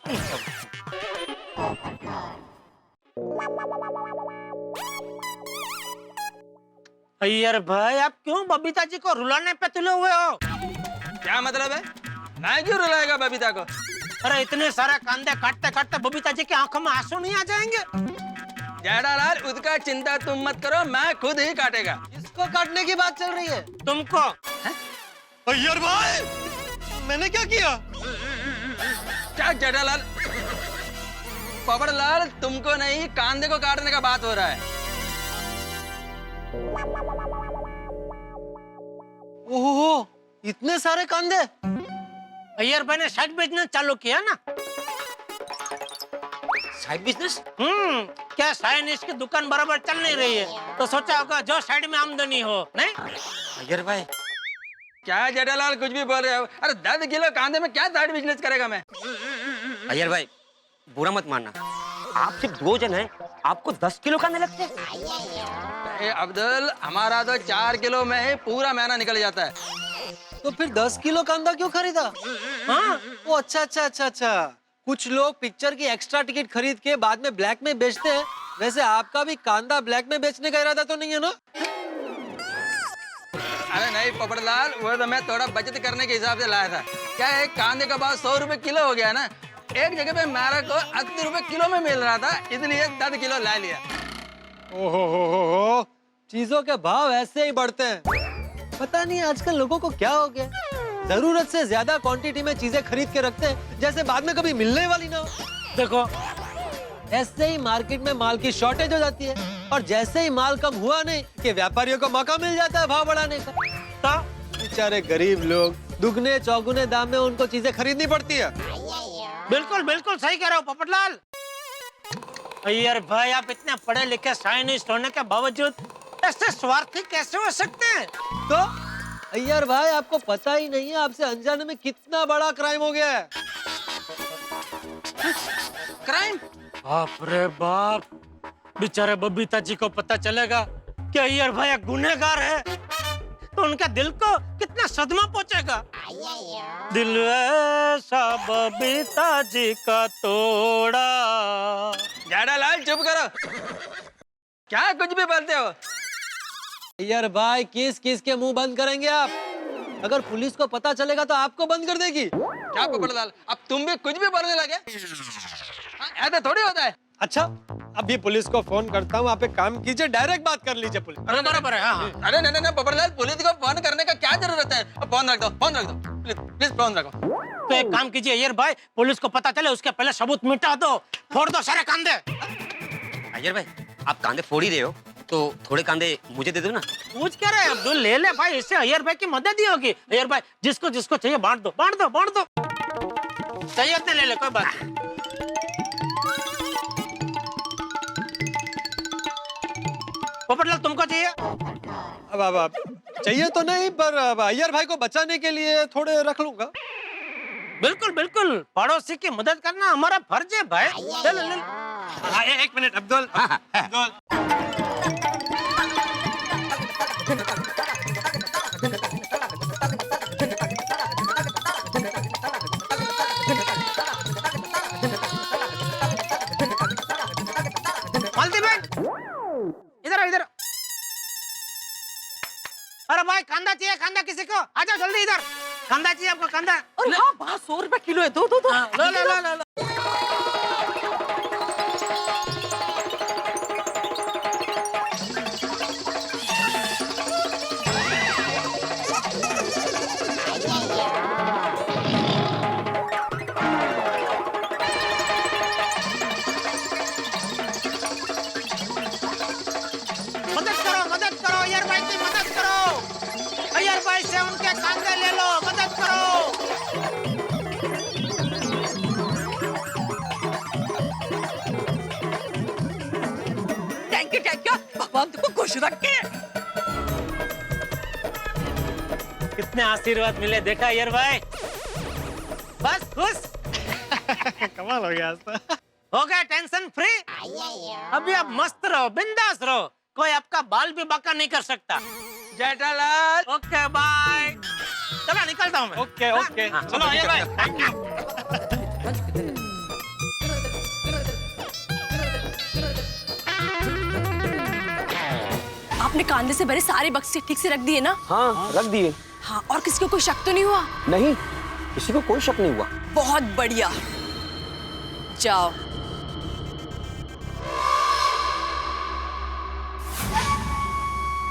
अय्यर भाई, आप क्यों बबीता जी को रुलाने पे तुले हुए हो? क्या मतलब है? मैं क्यों रुलाएगा बबीता को? अरे इतने सारे कांदे काटते काटते बबीता जी की आंखों में आंसू नहीं आ जाएंगे? जेठालाल, उसका चिंता तुम मत करो, मैं खुद ही काटेगा। किसको काटने की बात चल रही है? तुमको। अय्यर भाई, मैंने क्या किया? क्या जेठालाल? पबड़लाल, तुमको नहीं, कांदे को काटने का बात हो रहा है। ओहो, इतने सारे कांदे? अय्यर भाई ने साइड बिजनेस चालू किया ना। Side business? क्या साइनिस की दुकान बराबर चल नहीं रही है, तो सोचा होगा जो साइड में आमदनी हो, नहीं? अय्यर भाई, क्या जेठालाल कुछ भी बोल रहे हो? अरे 10 किलो कांदे में क्या साइड बिजनेस करेगा मैं? अय्यर भाई, बुरा मत मानना, आप सिर्फ 2 जन हैं, आपको 10 किलो कांदे लगते हैं? अब्दुल, हमारा तो 4 किलो में ही पूरा महीना निकल जाता है। तो फिर 10 किलो कांदा क्यों खरीदा? हाँ? वो अच्छा अच्छा अच्छा अच्छा, कुछ लोग पिक्चर की एक्स्ट्रा टिकट खरीद के बाद में ब्लैक में बेचते हैं। वैसे आपका भी कांदा ब्लैक में बेचने का इरादा तो नहीं है ना? अरे नहीं पबड़लाल, वो तो मैं थोड़ा बचत करने के हिसाब से लाया था। क्या है, कांदे का भाव 100 रुपए किलो हो गया ना। एक जगह पे मेरे को 80 रुपए किलो में मिल रहा था, इसलिए 10 किलो ला लिया। ओहो, चीजों के भाव ऐसे ही बढ़ते हैं। पता नहीं आजकल लोगों को क्या हो गया, जरूरत से ज्यादा क्वांटिटी में चीजें खरीद के रखते हैं, जैसे बाद में कभी मिलने वाली ना हो। देखो, ऐसे ही मार्केट में माल की शॉर्टेज हो जाती है, और जैसे ही माल कम हुआ नहीं कि व्यापारियों को मौका मिल जाता है भाव बढ़ाने का। तो बेचारे गरीब लोग दुगने चौगुने दाम में उनको चीजें खरीदनी पड़ती है। बिल्कुल बिल्कुल सही कह रहे हो पोपटलाल। अय्यर भाई, आप इतने पढ़े लिखे साइंटिस्ट होने के बावजूद ऐसे स्वार्थी कैसे हो सकते हैं? तो अय्यर भाई, आपको पता ही नहीं है आपसे अनजाने में कितना बड़ा क्राइम हो गया है। क्राइम? बाप रे बाप, बेचारे बबीता जी को पता चलेगा कि अय्यर भाई एक गुनहगार है, तो उनके दिल को कितना सदमा पहुंचेगा। दिल ऐसा बबीता जी का तोड़ा। जेठालाल चुप करो, क्या कुछ भी बोलते हो? अय्यर भाई, किस किस के मुंह बंद करेंगे आप? अगर पुलिस को पता चलेगा तो आपको बंद कर देगी। क्या पकड़लाल, अब तुम भी कुछ भी बोलने लगे? ऐसा थोड़ी होता है। अच्छा, अभी पुलिस को फोन करता हूँ। आप एक काम कीजिए, डायरेक्ट बात कर लीजिए पुलिस। अरे बराबर है। हाँ। अरे नहीं नहीं बबरलाल, पुलिस को फोन करने का क्या जरूरत है? फोन रख दो, फोन रख दो, प्लीज प्लीज फोन रखो। तो एक काम कीजिए अय्यर भाई, पुलिस को पता चले उसके पहले सबूत मिटा दो, फोड़ दो सारे कांदे। अय्यर भाई, आप कांदे फोड़ ही रहे हो तो थोड़े कांदे मुझे दे दो ना। पूछ क्या रहे अब्दुल, ले ले भाई, इससे अय्यर भाई की मदद ही होगी। अय्यर भाई, जिसको जिसको चाहिए बांट दो, बांट दो, बांट दो। चाहिए उतने ले ले, कोई बात नहीं। पोपटलाल तुमको चाहिए? अब चाहिए तो नहीं, पर अय्यर भाई को बचाने के लिए थोड़े रख लूंगा। बिल्कुल बिल्कुल, पड़ोसी की मदद करना हमारा फर्ज है भाई। चल ले। एक मिनट अब्दुल। अब्दुल इधर इधर। अरे भाई कांदा चाहिए, कांदा किसी को? आ जाओ जल्दी इधर, कांदा चाहिए आपको, कांदा। अरे हाँ, 100 रुपए किलो है, दो दो दो। लो लो लो लो। मदद करो अय्यर भाई की मदद करो। अय्यर भाई से उनके कांदे ले लो, मदद करो। थैंक यू, भगवान तुमको खुश रखे। कितने आशीर्वाद मिले देखा अय्यर भाई, बस खुश। कमाल हो गया आज तो। हो गया टेंशन फ्री। अभी आप मस्त रहो, बिंदास रहो, कोई आपका बाल भी बांका नहीं कर सकता। Jethalal, okay bye. चलो निकलता हूँ मैं। ओके ओके, चलो अय्यर भाई, थैंक यू। आपने कांदे से भरे सारे बक्से ठीक से रख दिए ना? हाँ, रख दिए। हाँ, और किसी को कोई शक तो नहीं हुआ? नहीं, किसी को कोई शक नहीं हुआ। बहुत बढ़िया, जाओ।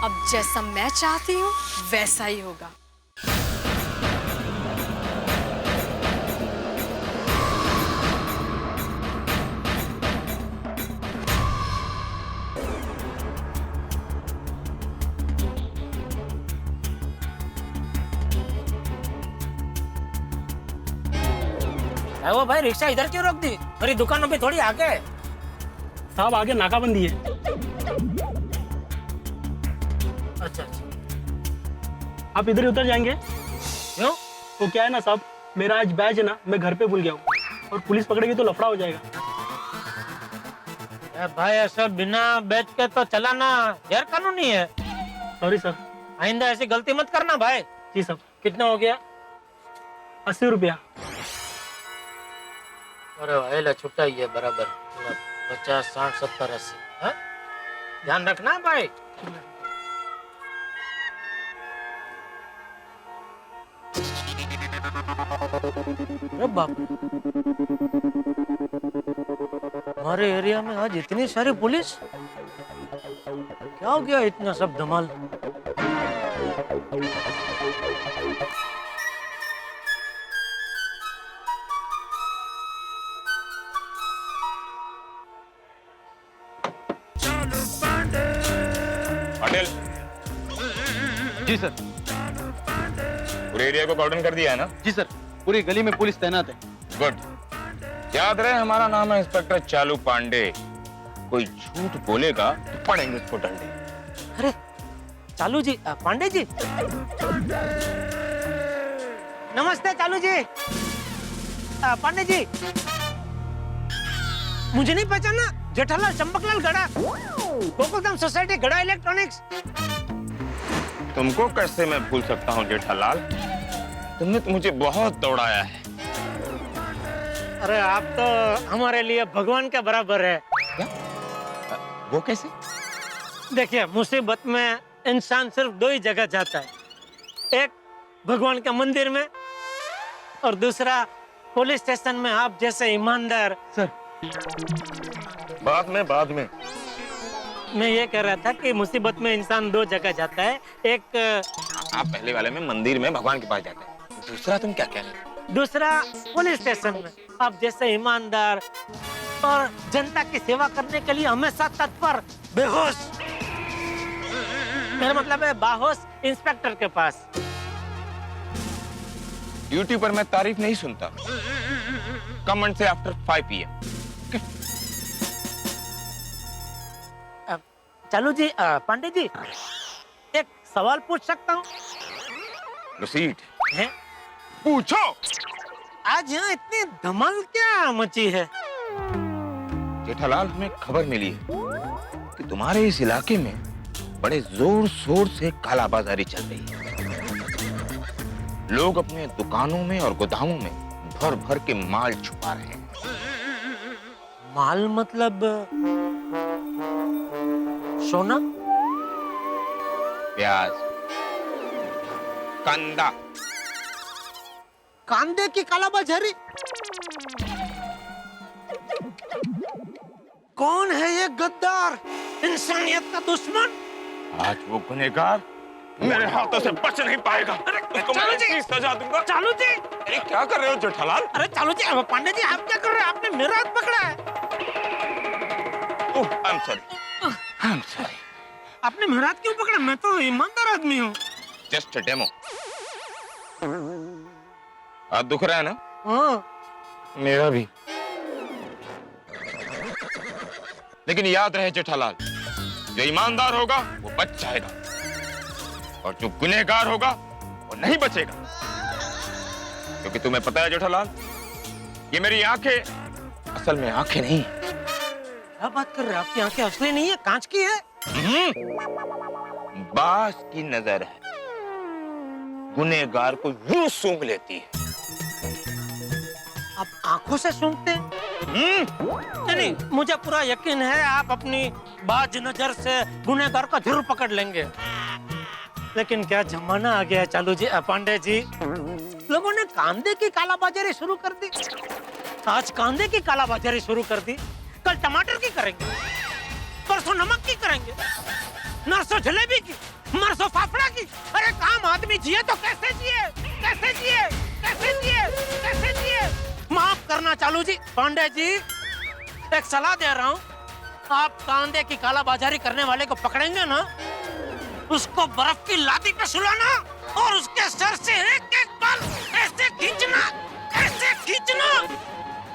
अब जैसा मैं चाहती हूँ वैसा ही होगा। वो भाई रिक्शा इधर क्यों रोक दी? मेरी दुकानों पे थोड़ी आगे। साहब आगे नाकाबंदी है। अच्छा अच्छा, आप इधर ही उतर जाएंगे। क्यों? वो क्या है ना साहब, मेरा आज बैच है ना, मैं घर पे भूल गया हूँ और पुलिस पकड़ेगी तो लफड़ा हो जाएगा। भाई ऐसा बिना बैच के तो चलाना गैर कानूनी है। Sorry sir. आइंदा ऐसी गलती मत करना भाई। जी साहब। कितना हो गया? 80 रुपया। अरे भाई छुट्टा ही है बराबर, 50, 60, 70, 80। ध्यान रखना भाई। अरे बाप, हमारे एरिया में आज इतनी सारी पुलिस, क्या हो गया इतना सब धमाल? पटेल जी सर। पूरे एरिया को कॉर्डन कर दिया है ना? जी सर, पूरी गली में पुलिस तैनात है। गुड। याद रहे हमारा नाम है इंस्पेक्टर चालू पांडे। कोई झूठ बोलेगा तो पड़ेंगे उसको डंडे। अरे चालू जी, पांडे जी, नमस्ते चालू जी। पांडे जी, मुझे नहीं पहचाना? जेठालाल चंपकलाल गड़ा, गोकुलधाम सोसाइटी गड़ा इलेक्ट्रॉनिक्स। तुमको कैसे मैं भूल सकता हूँ जेठालाल, तुमने तो मुझे बहुत दौड़ाया है। अरे आप तो हमारे लिए भगवान के बराबर है। क्या? वो कैसे? देखिए, मुसीबत में इंसान सिर्फ दो ही जगह जाता है, एक भगवान के मंदिर में और दूसरा पुलिस स्टेशन में आप जैसे ईमानदार। सर, बाद में मैं ये कह रहा था कि मुसीबत में इंसान दो जगह जाता है। एक आप पहले वाले में मंदिर में भगवान के पास जाते हैं, दूसरा तुम क्या कह रहे हो? दूसरा पुलिस स्टेशन में। आप जैसे ईमानदार और जनता की सेवा करने के लिए हमेशा तत्पर बेहोश, मेरा मतलब है बाहोश इंस्पेक्टर के पास। ड्यूटी पर मैं तारीफ नहीं सुनता। कम से आफ्टर 5 PM। चालू जी, पांडे जी, एक सवाल पूछ सकता हूँ? प्रोसीड। है? पूछो। आज यहाँ इतनी धमाल क्या मची है? जेठालाल, हमें खबर मिली है कि तुम्हारे इस इलाके में बड़े जोर शोर से कालाबाजारी चल रही है। लोग अपने दुकानों में और गोदामों में भर भर के माल छुपा रहे हैं। माल मतलब सोना, प्याज, कांदा। कांदे की कालाबाजारी? कौन है ये गद्दार, इंसानियत का दुश्मन? आज वो गुनहगार मेरे हाथों से बच नहीं पाएगा। उसको मैं ऐसी सजा दूंगा। चालू जी, अरे क्या कर रहे हो जेठालाल? अरे चालू जी, पांडे जी, आप क्या कर रहे हैं? आपने मेरा हाथ पकड़ा है। I am sorry. आपने मेरा हाथ क्यों पकड़ा? मैं तो ईमानदार आदमी हूँ। Just demo. हाथ दुख रहा है ना? हाँ। मेरा भी। लेकिन याद रहे जेठालाल, जो ईमानदार होगा वो बच जाएगा और जो गुनहगार होगा वो नहीं बचेगा। क्योंकि तुम्हें पता है जेठालाल, ये मेरी आंखें असल में आंखें नहीं है। क्या बात कर रहे हैं? आपकी आंखें असली नहीं है, कांच की है। बाज की नजर है, गुनहगार को यूं सूंघ लेती है। आप आंखों से सूंघते हैं? नहीं, मुझे पूरा यकीन है आप अपनी बाज नजर से गुनहगार को जरूर पकड़ लेंगे। लेकिन क्या जमाना आ गया है चालू जी, पांडे जी। लोगों ने कांदे की कालाबाजारी शुरू कर दी। आज कांदे की कालाबाजारी शुरू कर दी, कल टमाटर की करेंगे, परसों नमक की करेंगे, नरसों जलेबी की, मरसों फाफड़ा की। अरे काम आदमी जिए तो कैसे जिए, कैसे जिए, कैसे जिए, कैसे जिए? माफ करना चालू जी, पांडे जी, एक सलाह दे रहा हूँ। आप कांदे की कालाबाजारी करने वाले को पकड़ेंगे ना, उसको बर्फ की लादी पे सुलाना और उसके सर से एक एक बाल ऐसे खींचना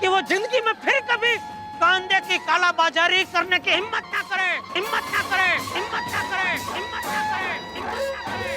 कि वो जिंदगी में फिर कभी कांदे की कालाबाजारी करने की हिम्मत ना करे, हिम्मत ना करे, हिम्मत ना करे, हिम्मत ना करे, हिम्मत ना करे।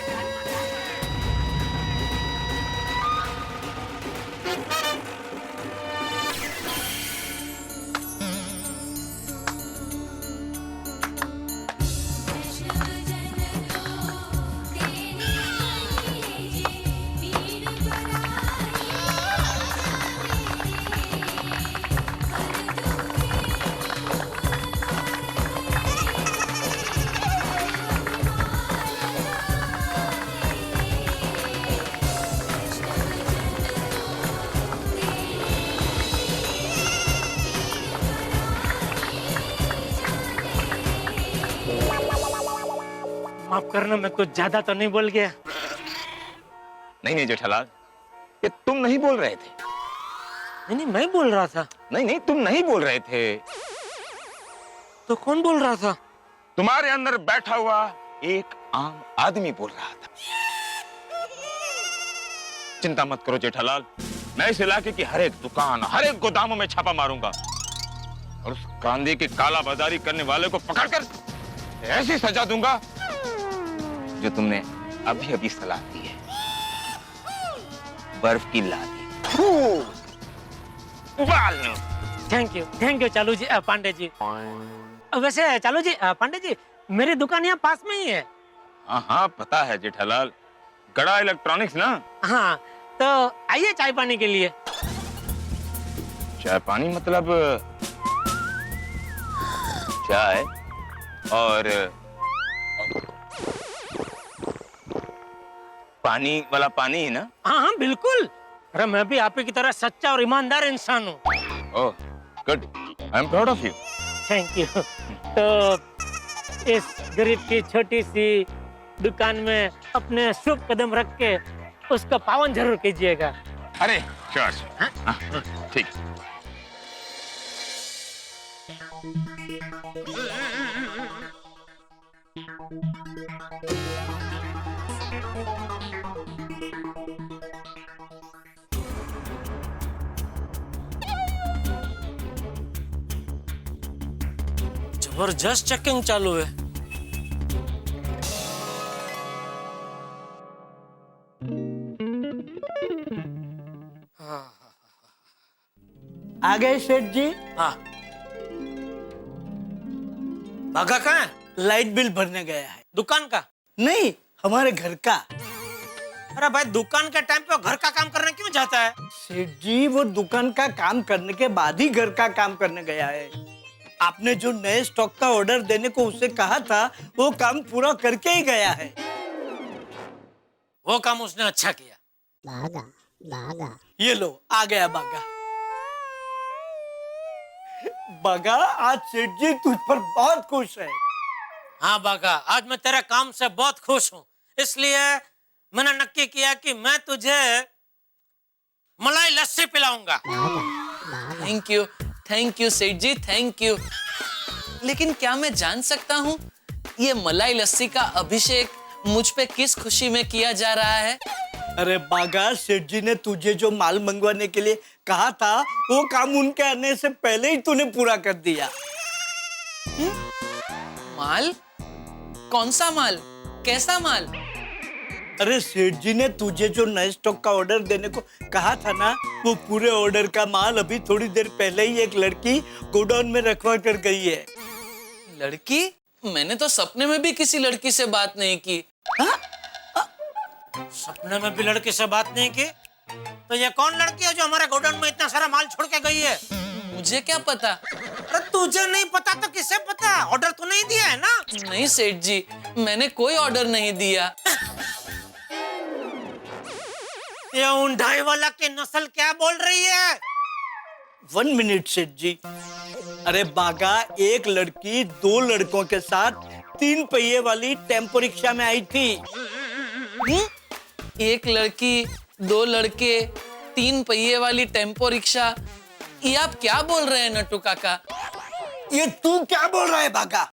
माफ करना, मैं कुछ ज्यादा तो नहीं बोल गया? नहीं जेठालाल, ये तुम नहीं बोल रहे थे। नहीं, मैं बोल रहा था। नहीं, तुम नहीं बोल रहे थे। तो कौन बोल रहा था? तुम्हारे अंदर बैठा हुआ एक आम आदमी बोल रहा था। चिंता मत करो जेठालाल, मैं इस इलाके की हर एक दुकान, हर एक गोदामों में छापा मारूंगा और उस कांदे की कालाबाजारी करने वाले को पकड़कर ऐसी सजा दूंगा जो तुमने अभी अभी सलाह दी है, बर्फ की लादी। थैंक यू चालू जी, पांडे जी। वैसे चालू जी, पांडे जी, मेरी दुकान यहाँ पास में ही है। हाँ, पता है जेठालाल, गड़ा इलेक्ट्रॉनिक्स ना? हाँ, तो आइए चाय पानी के लिए। चाय पानी मतलब चाय और पानी वाला पानी ही ना? हाँ, बिल्कुल। अरे मैं भी आप ही की तरह सच्चा और ईमानदार इंसान हूँ। Oh, good. I am proud of you. Thank you. तो इस गरीब की छोटी सी दुकान में अपने शुभ कदम रख के उसको पावन जरूर कीजिएगा। अरे श्योर, ठीक। जबरदस्त चेकिंग चालू है। आ गए सेठ जी? हाँ। भागा कहाँ है? लाइट बिल भरने गया है। दुकान का? नहीं, हमारे घर का। अरे भाई, दुकान के टाइम पे घर का काम करने क्यों जाता है? सेठ जी, वो दुकान का काम करने के बाद ही घर का काम करने गया है। आपने जो नए स्टॉक का ऑर्डर देने को उसे कहा था, वो काम पूरा करके ही गया है। वो काम उसने अच्छा किया। बागा। ये लो, आ गया बागा। बागा, आज सेठ जी तुझ पर बहुत खुश है। हाँ बागा, आज मैं तेरे काम से बहुत खुश हूँ, इसलिए मैंने नक्की किया कि मैं तुझे मलाई लस्सी पिलाऊंगा। थैंक यू सेठ जी, थैंक यू। लेकिन क्या मैं जान सकता हूँ ये मलाई लस्सी का अभिषेक मुझ पे किस खुशी में किया जा रहा है? अरे बागा, सेठ जी ने तुझे जो माल मंगवाने के लिए कहा था, वो काम उनके आने से पहले ही तूने पूरा कर दिया। माल? कौन सा माल? कैसा माल? अरे सेठ जी ने तुझे जो नए स्टॉक का ऑर्डर देने को कहा था ना, वो पूरे ऑर्डर का माल अभी थोड़ी देर पहले ही एक लड़की गोडाउन में रखवा कर गई है। लड़की? मैंने तो सपने में भी किसी लड़की से बात नहीं की। सपने में भी लड़की से बात नहीं की? तो ये कौन लड़की है जो हमारे गोडाउन में इतना सारा माल छोड़ के गई है? मुझे क्या पता? अरे तुझे नहीं पता तो किसे पता? ऑर्डर तो नहीं दिया है ना? नहीं सेठ जी, मैंने कोई ऑर्डर नहीं दिया। ये ऊंढाई वाला की नस्ल क्या बोल रही है? 1 मिनट सेठ जी। अरे बागा, एक लड़की 2 लड़कों के साथ 3 पहिए वाली टेम्पो रिक्शा में आई थी। एक लड़की, 2 लड़के, 3 पहिए वाली टेम्पो रिक्शा, ये आप क्या बोल रहे हैं नट्टू काका? ये तू क्या बोल रहा है बागा?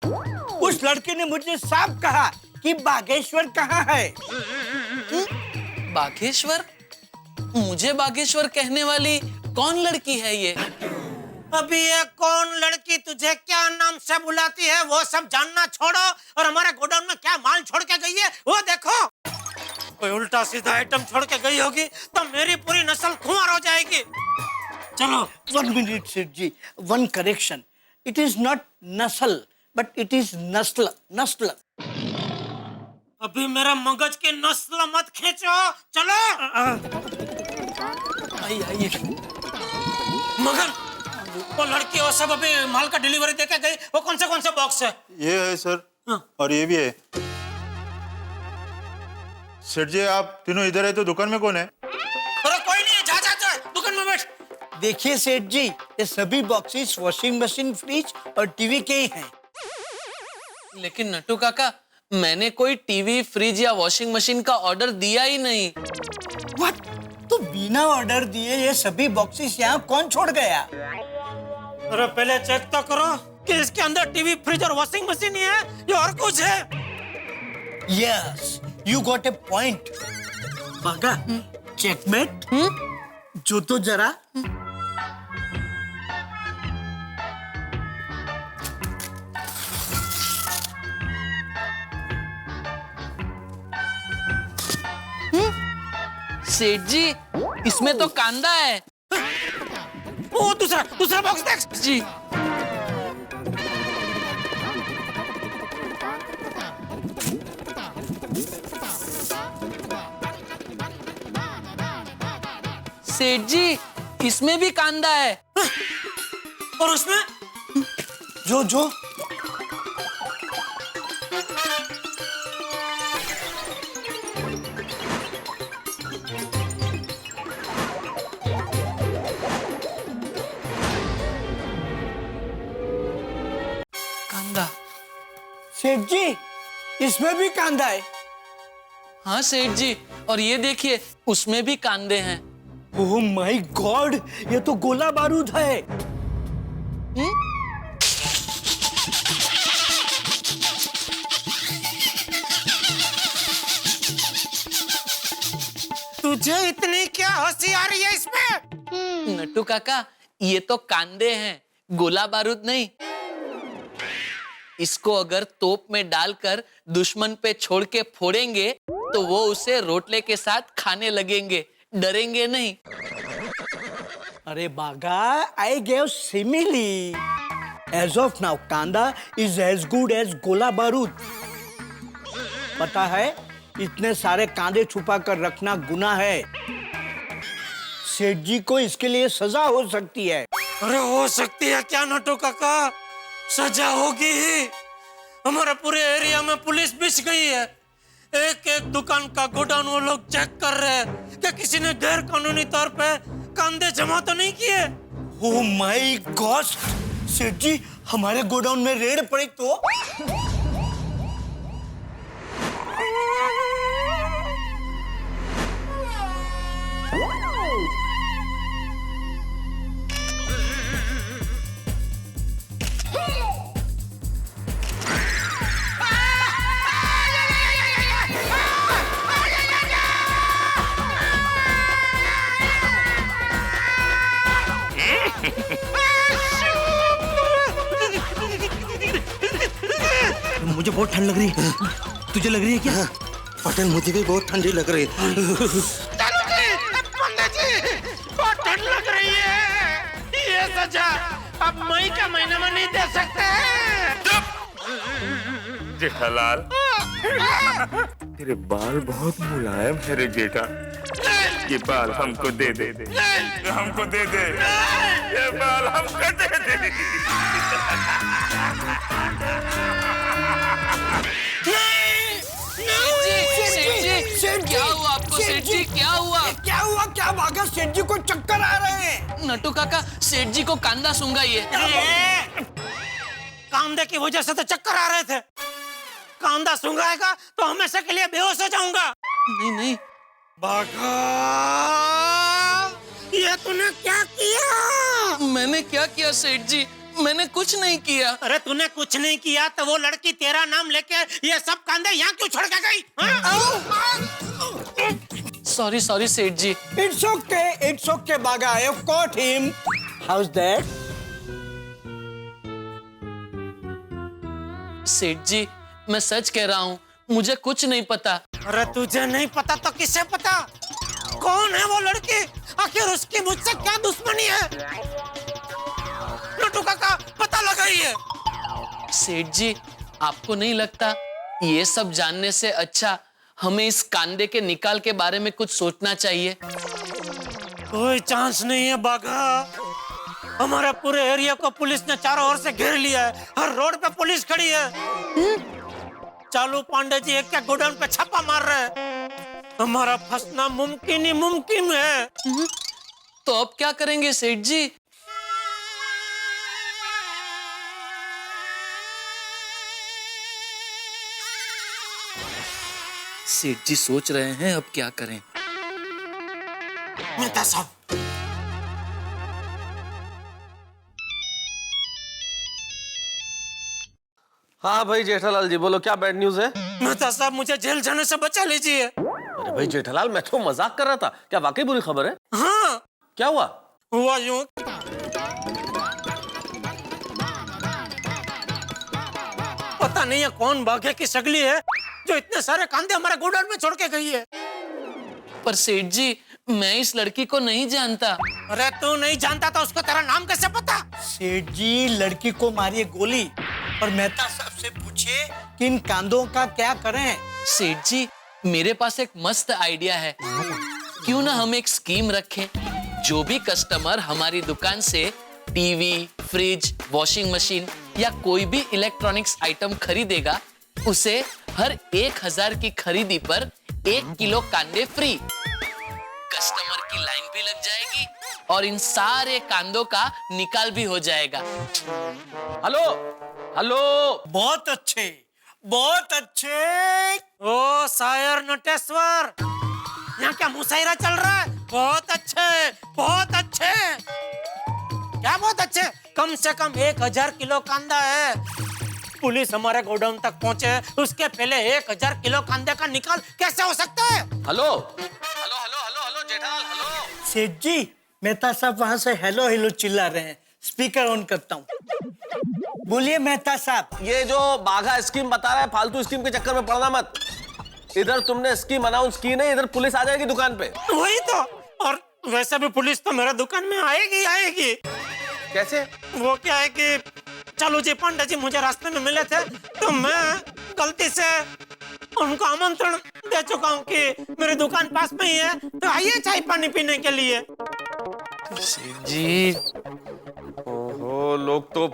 उस लड़के ने मुझे साफ कहा कि बागेश्वर कहाँ है। बागेश्वर? मुझे बागेश्वर कहने वाली कौन लड़की है ये? अभी ये कौन लड़की तुझे क्या नाम से बुलाती है वो सब जानना छोड़ो, और हमारे गोडाउन में क्या माल छोड़ के गई है वो देखो। कोई उल्टा सीधा आइटम छोड़ के गई होगी तो मेरी पूरी नस्ल खुमार हो जाएगी। चलो। 1 मिनट सेठ जी, 1 करेक्शन। इट इज नॉट नस्ल, बट इट इज नस्ल। नस्ल। अभी मेरा मगज के नस्ल मत खींचो, चलो। आइए। मगर वो लड़की वो सब अभी माल का डिलीवरी देके गई, वो कौन से बॉक्स है? ये है सर। और ये भी है। सेठ जी, आप तीनों इधर है तो दुकान में कौन है? अरे कोई नहीं है, जा दुकान में बैठ। देखिए सेठ जी, ये सभी बॉक्सेस वॉशिंग मशीन, फ्रिज और टीवी के ही हैं। लेकिन नट्टू काका, मैंने कोई टीवी, फ्रिज या वॉशिंग मशीन का ऑर्डर दिया ही नहीं। व्हाट? तो बिना ऑर्डर दिए ये सभी बॉक्सेस यहाँ कौन छोड़ गया? अरे पहले चेक तो करो कि इसके अंदर टीवी, फ्रिज और वॉशिंग मशीन ही है या और कुछ है? Yes, you got a point. बागा, चेकमेट। जो तो जरा। सेठ जी, इसमें तो कांदा है। वो दूसरा बॉक्स देख जी। सेठ जी, इसमें भी कांदा है। और उसमें जो सेठ जी, इसमें भी कांदा है? हाँ सेठ जी, और ये देखिए उसमें भी कांदे हैं। ओह माय गॉड, ये तो गोला बारूद है। तुझे इतनी क्या होशियारी है इसमें? नट्टू काका, ये तो कांदे हैं, गोला बारूद नहीं। इसको अगर तोप में डालकर दुश्मन पे छोड़ के फोड़ेंगे तो वो उसे रोटले के साथ खाने लगेंगे, डरेंगे नहीं। अरे Bagha, I gave simile. As of now kanda is as good as gola barood. पता है, इतने सारे कांदे छुपा कर रखना गुनाह है। सेठ जी को इसके लिए सजा हो सकती है। अरे हो सकती है क्या नटू काका? सजा होगी ही। हमारे पूरे एरिया में पुलिस बिछ गई है। एक एक दुकान का गोडाउन वो लोग चेक कर रहे हैं कि किसी ने गैर कानूनी तौर पे कांदे जमा तो नहीं किए। ओह माय गॉड, सेठ जी हमारे गोडाउन में रेड पड़ी तो? मुझे बहुत ठंड लग रही है। तुझे लग रही है क्या? पटेल, मुझे भी बहुत ठंडी लग रही है। पंडित जी, बहुत ठंड लग रही है। ये सजा अब मई का महीना में नहीं दे सकते। जेठालाल, तेरे बाल बहुत मुलायम है रे बेटा। ये बाल हमको दे दे, हमको दे दे, ये बाल हमको दे दे। क्या हुआ आपको सेठ जी? क्या हुआ? क्या हुआ? क्या भागा? सेठ जी को चक्कर आ रहे हैं। नट्टू काका, सेठ जी को कांदा सूंघा ये। कांदे की वजह से तो चक्कर आ रहे थे। कांदा सूंघाएगा तो हमेशा के लिए बेहोश हो जाऊंगा। नहीं नहीं बाघा, ये तूने क्या किया? मैंने क्या किया सेठ जी? मैंने कुछ नहीं किया। अरे तूने कुछ नहीं किया तो वो लड़की तेरा नाम लेके ये सब कांदे यहाँ क्यों छोड़ के गई? सॉरी सॉरी सेठ जी। It's okay, बागा। I have caught him. How's that? सेठ जी, मैं सच कह रहा हूँ, मुझे कुछ नहीं पता। अरे तुझे नहीं पता तो किसे पता? कौन है वो लड़की? आखिर उसकी मुझसे क्या दुश्मनी है? नट्टू काका, पता लगाइए। सेठ जी, आपको नहीं लगता ये सब जानने से अच्छा हमें इस कांदे के निकाल के बारे में कुछ सोचना चाहिए? कोई चांस नहीं है बाघा। हमारे पूरे एरिया को पुलिस ने चारों ओर से घेर लिया है। हर रोड पे पुलिस खड़ी है। चालू पांडे जी एक गोडाउन पे छापा मार रहे हैं। हमारा फंसना मुमकिन ही मुमकिन है। तो अब क्या करेंगे सेठ जी? सेठ जी सोच रहे हैं अब क्या करें। मेहता साहब, हाँ भाई जेठालाल जी, बोलो क्या बैड न्यूज है? मेहता साहब, मुझे जेल जाने से बचा लीजिए। अरे भाई जेठालाल, मैं तो मजाक कर रहा था। क्या वाकई बुरी खबर है? हाँ। क्या हुआ? हुआ यूं, पता नहीं है कौन भाग्य की सगली है जो इतने सारे कांदे हमारे गोडाउन में छोड़ के गई है। पर सेठ जी, मैं इस लड़की को नहीं जानता। अरे तू नहीं जानता तो उसको तेरा नाम कैसे पता? सेठ जी, लड़की को मारिए गोली और मेहता साहब से पूछिए कि इन कांदों का क्या करें। सेठ जी, मेरे पास एक मस्त आइडिया है। क्यों ना हम एक स्कीम रखें? जो भी कस्टमर हमारी दुकान से टीवी, फ्रिज, वॉशिंग मशीन या कोई भी इलेक्ट्रॉनिक्स आइटम खरीदेगा, उसे हर 1000 की खरीदी पर 1 किलो कांदे फ्री। कस्टमर की लाइन भी लग जाएगी और इन सारे कांदों का निकाल भी हो जाएगा। हेलो हेलो, बहुत अच्छे। बहुत अच्छे। ओ शायर नटेश्वर, यहाँ क्या मुशायरा चल रहा है? बहुत अच्छे, बहुत अच्छे। क्या बहुत अच्छे? कम से कम 1000 किलो कांदा है। पुलिस हमारे गोडाउन तक पहुंचे उसके पहले 1000 किलो कांदे का निकाल कैसे हो सकता है? Hello hello hello hello hello Jethalal, hello. सेठ जी, मेहता साहब वहां से हेलो हेलो चिल्ला रहे हैं। स्पीकर ऑन करता हूँ। बोलिए मेहता साहब। ये जो बाघा स्कीम बता रहा है, फालतू स्कीम के चक्कर में पड़ना मत। इधर तुमने स्कीम अनाउंस की नहीं, इधर पुलिस आ जाएगी दुकान पे। वही तो। और वैसे भी पुलिस तो मेरे दुकान में आएगी आएगी। कैसे? वो क्या है कि चालू जी पांडे जी मुझे रास्ते में मिले थे, तो मैं गलती से उनको आमंत्रण दे चुका हूँ कि मेरी दुकान पास में ही है, तो आइए चाय पानी पीने के लिए। जी ओहो, लोग तो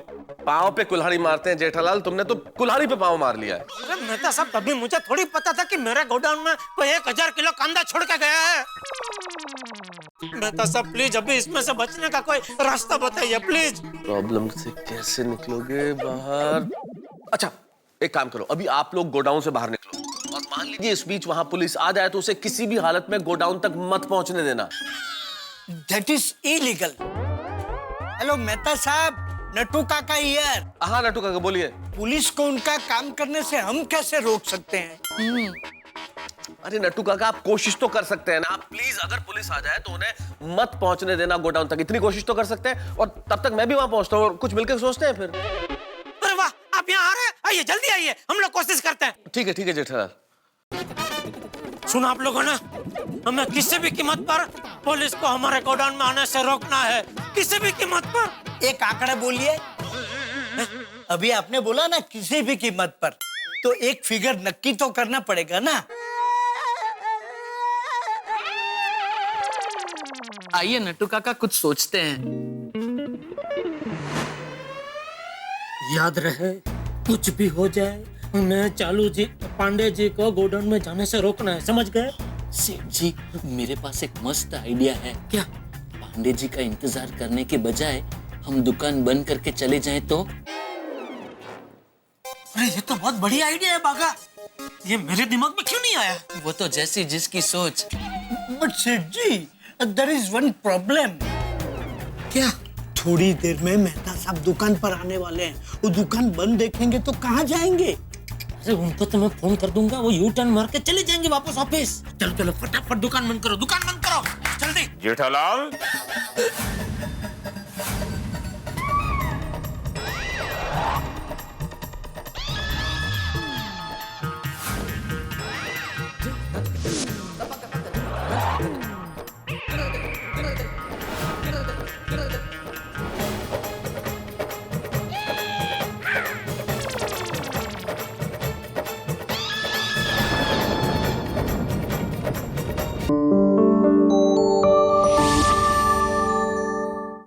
पाँव पे कुल्हाड़ी मारते हैं जेठालाल, तुमने तो कुल्हाड़ी पे पाँव मार लिया है। अरे मेहता साहब, तभी मुझे थोड़ी पता था कि मेरे गोडाउन में कोई 1000 किलो कांदा छोड़ के गया है। मेहता साहब प्लीज अभी इसमें से बचने का कोई रास्ता बताइए प्लीज। प्रॉब्लम से कैसे निकलोगे बाहर? अच्छा एक काम करो, अभी आप लोग गोडाउन से बाहर निकलो और मान लीजिए इस बीच वहां पुलिस आ जाए तो उसे किसी भी हालत में गोडाउन तक मत पहुंचने देना। That is illegal. Hello Mehta साहब, नट्टू काका हियर। हाँ नट्टू काका बोलिए। पुलिस को उनका काम करने से हम कैसे रोक सकते हैं? अरे नट्टू काका, आप कोशिश तो कर सकते हैं ना। आप प्लीज अगर पुलिस आ जाए तो उन्हें मत पहुंचने देना गोडाउन तक, इतनी कोशिश तो कर सकते हैं। और तब तक मैं भी वहां पहुंचता हूँ और कुछ मिलकर सोचते हैं फिर। अरे वाह, आप यहाँ आ रहे हैं? आइए जल्दी आइए, हम लोग कोशिश करते हैं। ठीक है जेठालाल। सुना आप लोगों ने, हमें किसी भी कीमत पर पुलिस को हमारे गोडाउन में आने से रोकना है, किसी भी कीमत पर। एक आंकड़ा बोलिए। अभी आपने बोला ना किसी भी कीमत पर, तो एक फिगर नक्की तो करना पड़ेगा ना। आइए नट्टू काका कुछ सोचते हैं। याद रहे, कुछ भी हो जाए हमें चालू जी पांडे जी को गोडाउन में जाने से रोकना है, समझ गए? सेठ जी, मेरे पास एक मस्त आइडिया है। क्या? पांडे जी का इंतजार करने के बजाय हम दुकान बंद करके चले जाएं तो? अरे ये तो बहुत बढ़िया आइडिया है बागा, ये मेरे दिमाग में क्यों नहीं आया? वो तो जैसी जिसकी सोच। बट सेठ जी, there is one problem। क्या? थोड़ी देर में मेहता साहब दुकान पर आने वाले हैं, वो दुकान बंद देखेंगे तो कहाँ जाएंगे? अरे उनको तो मैं फोन कर दूंगा, वो यू टर्न मार के चले जाएंगे वापस ऑफिस। चलो चलो फटाफट दुकान बंद करो, दुकान बंद करो जल्दी। जेठालाल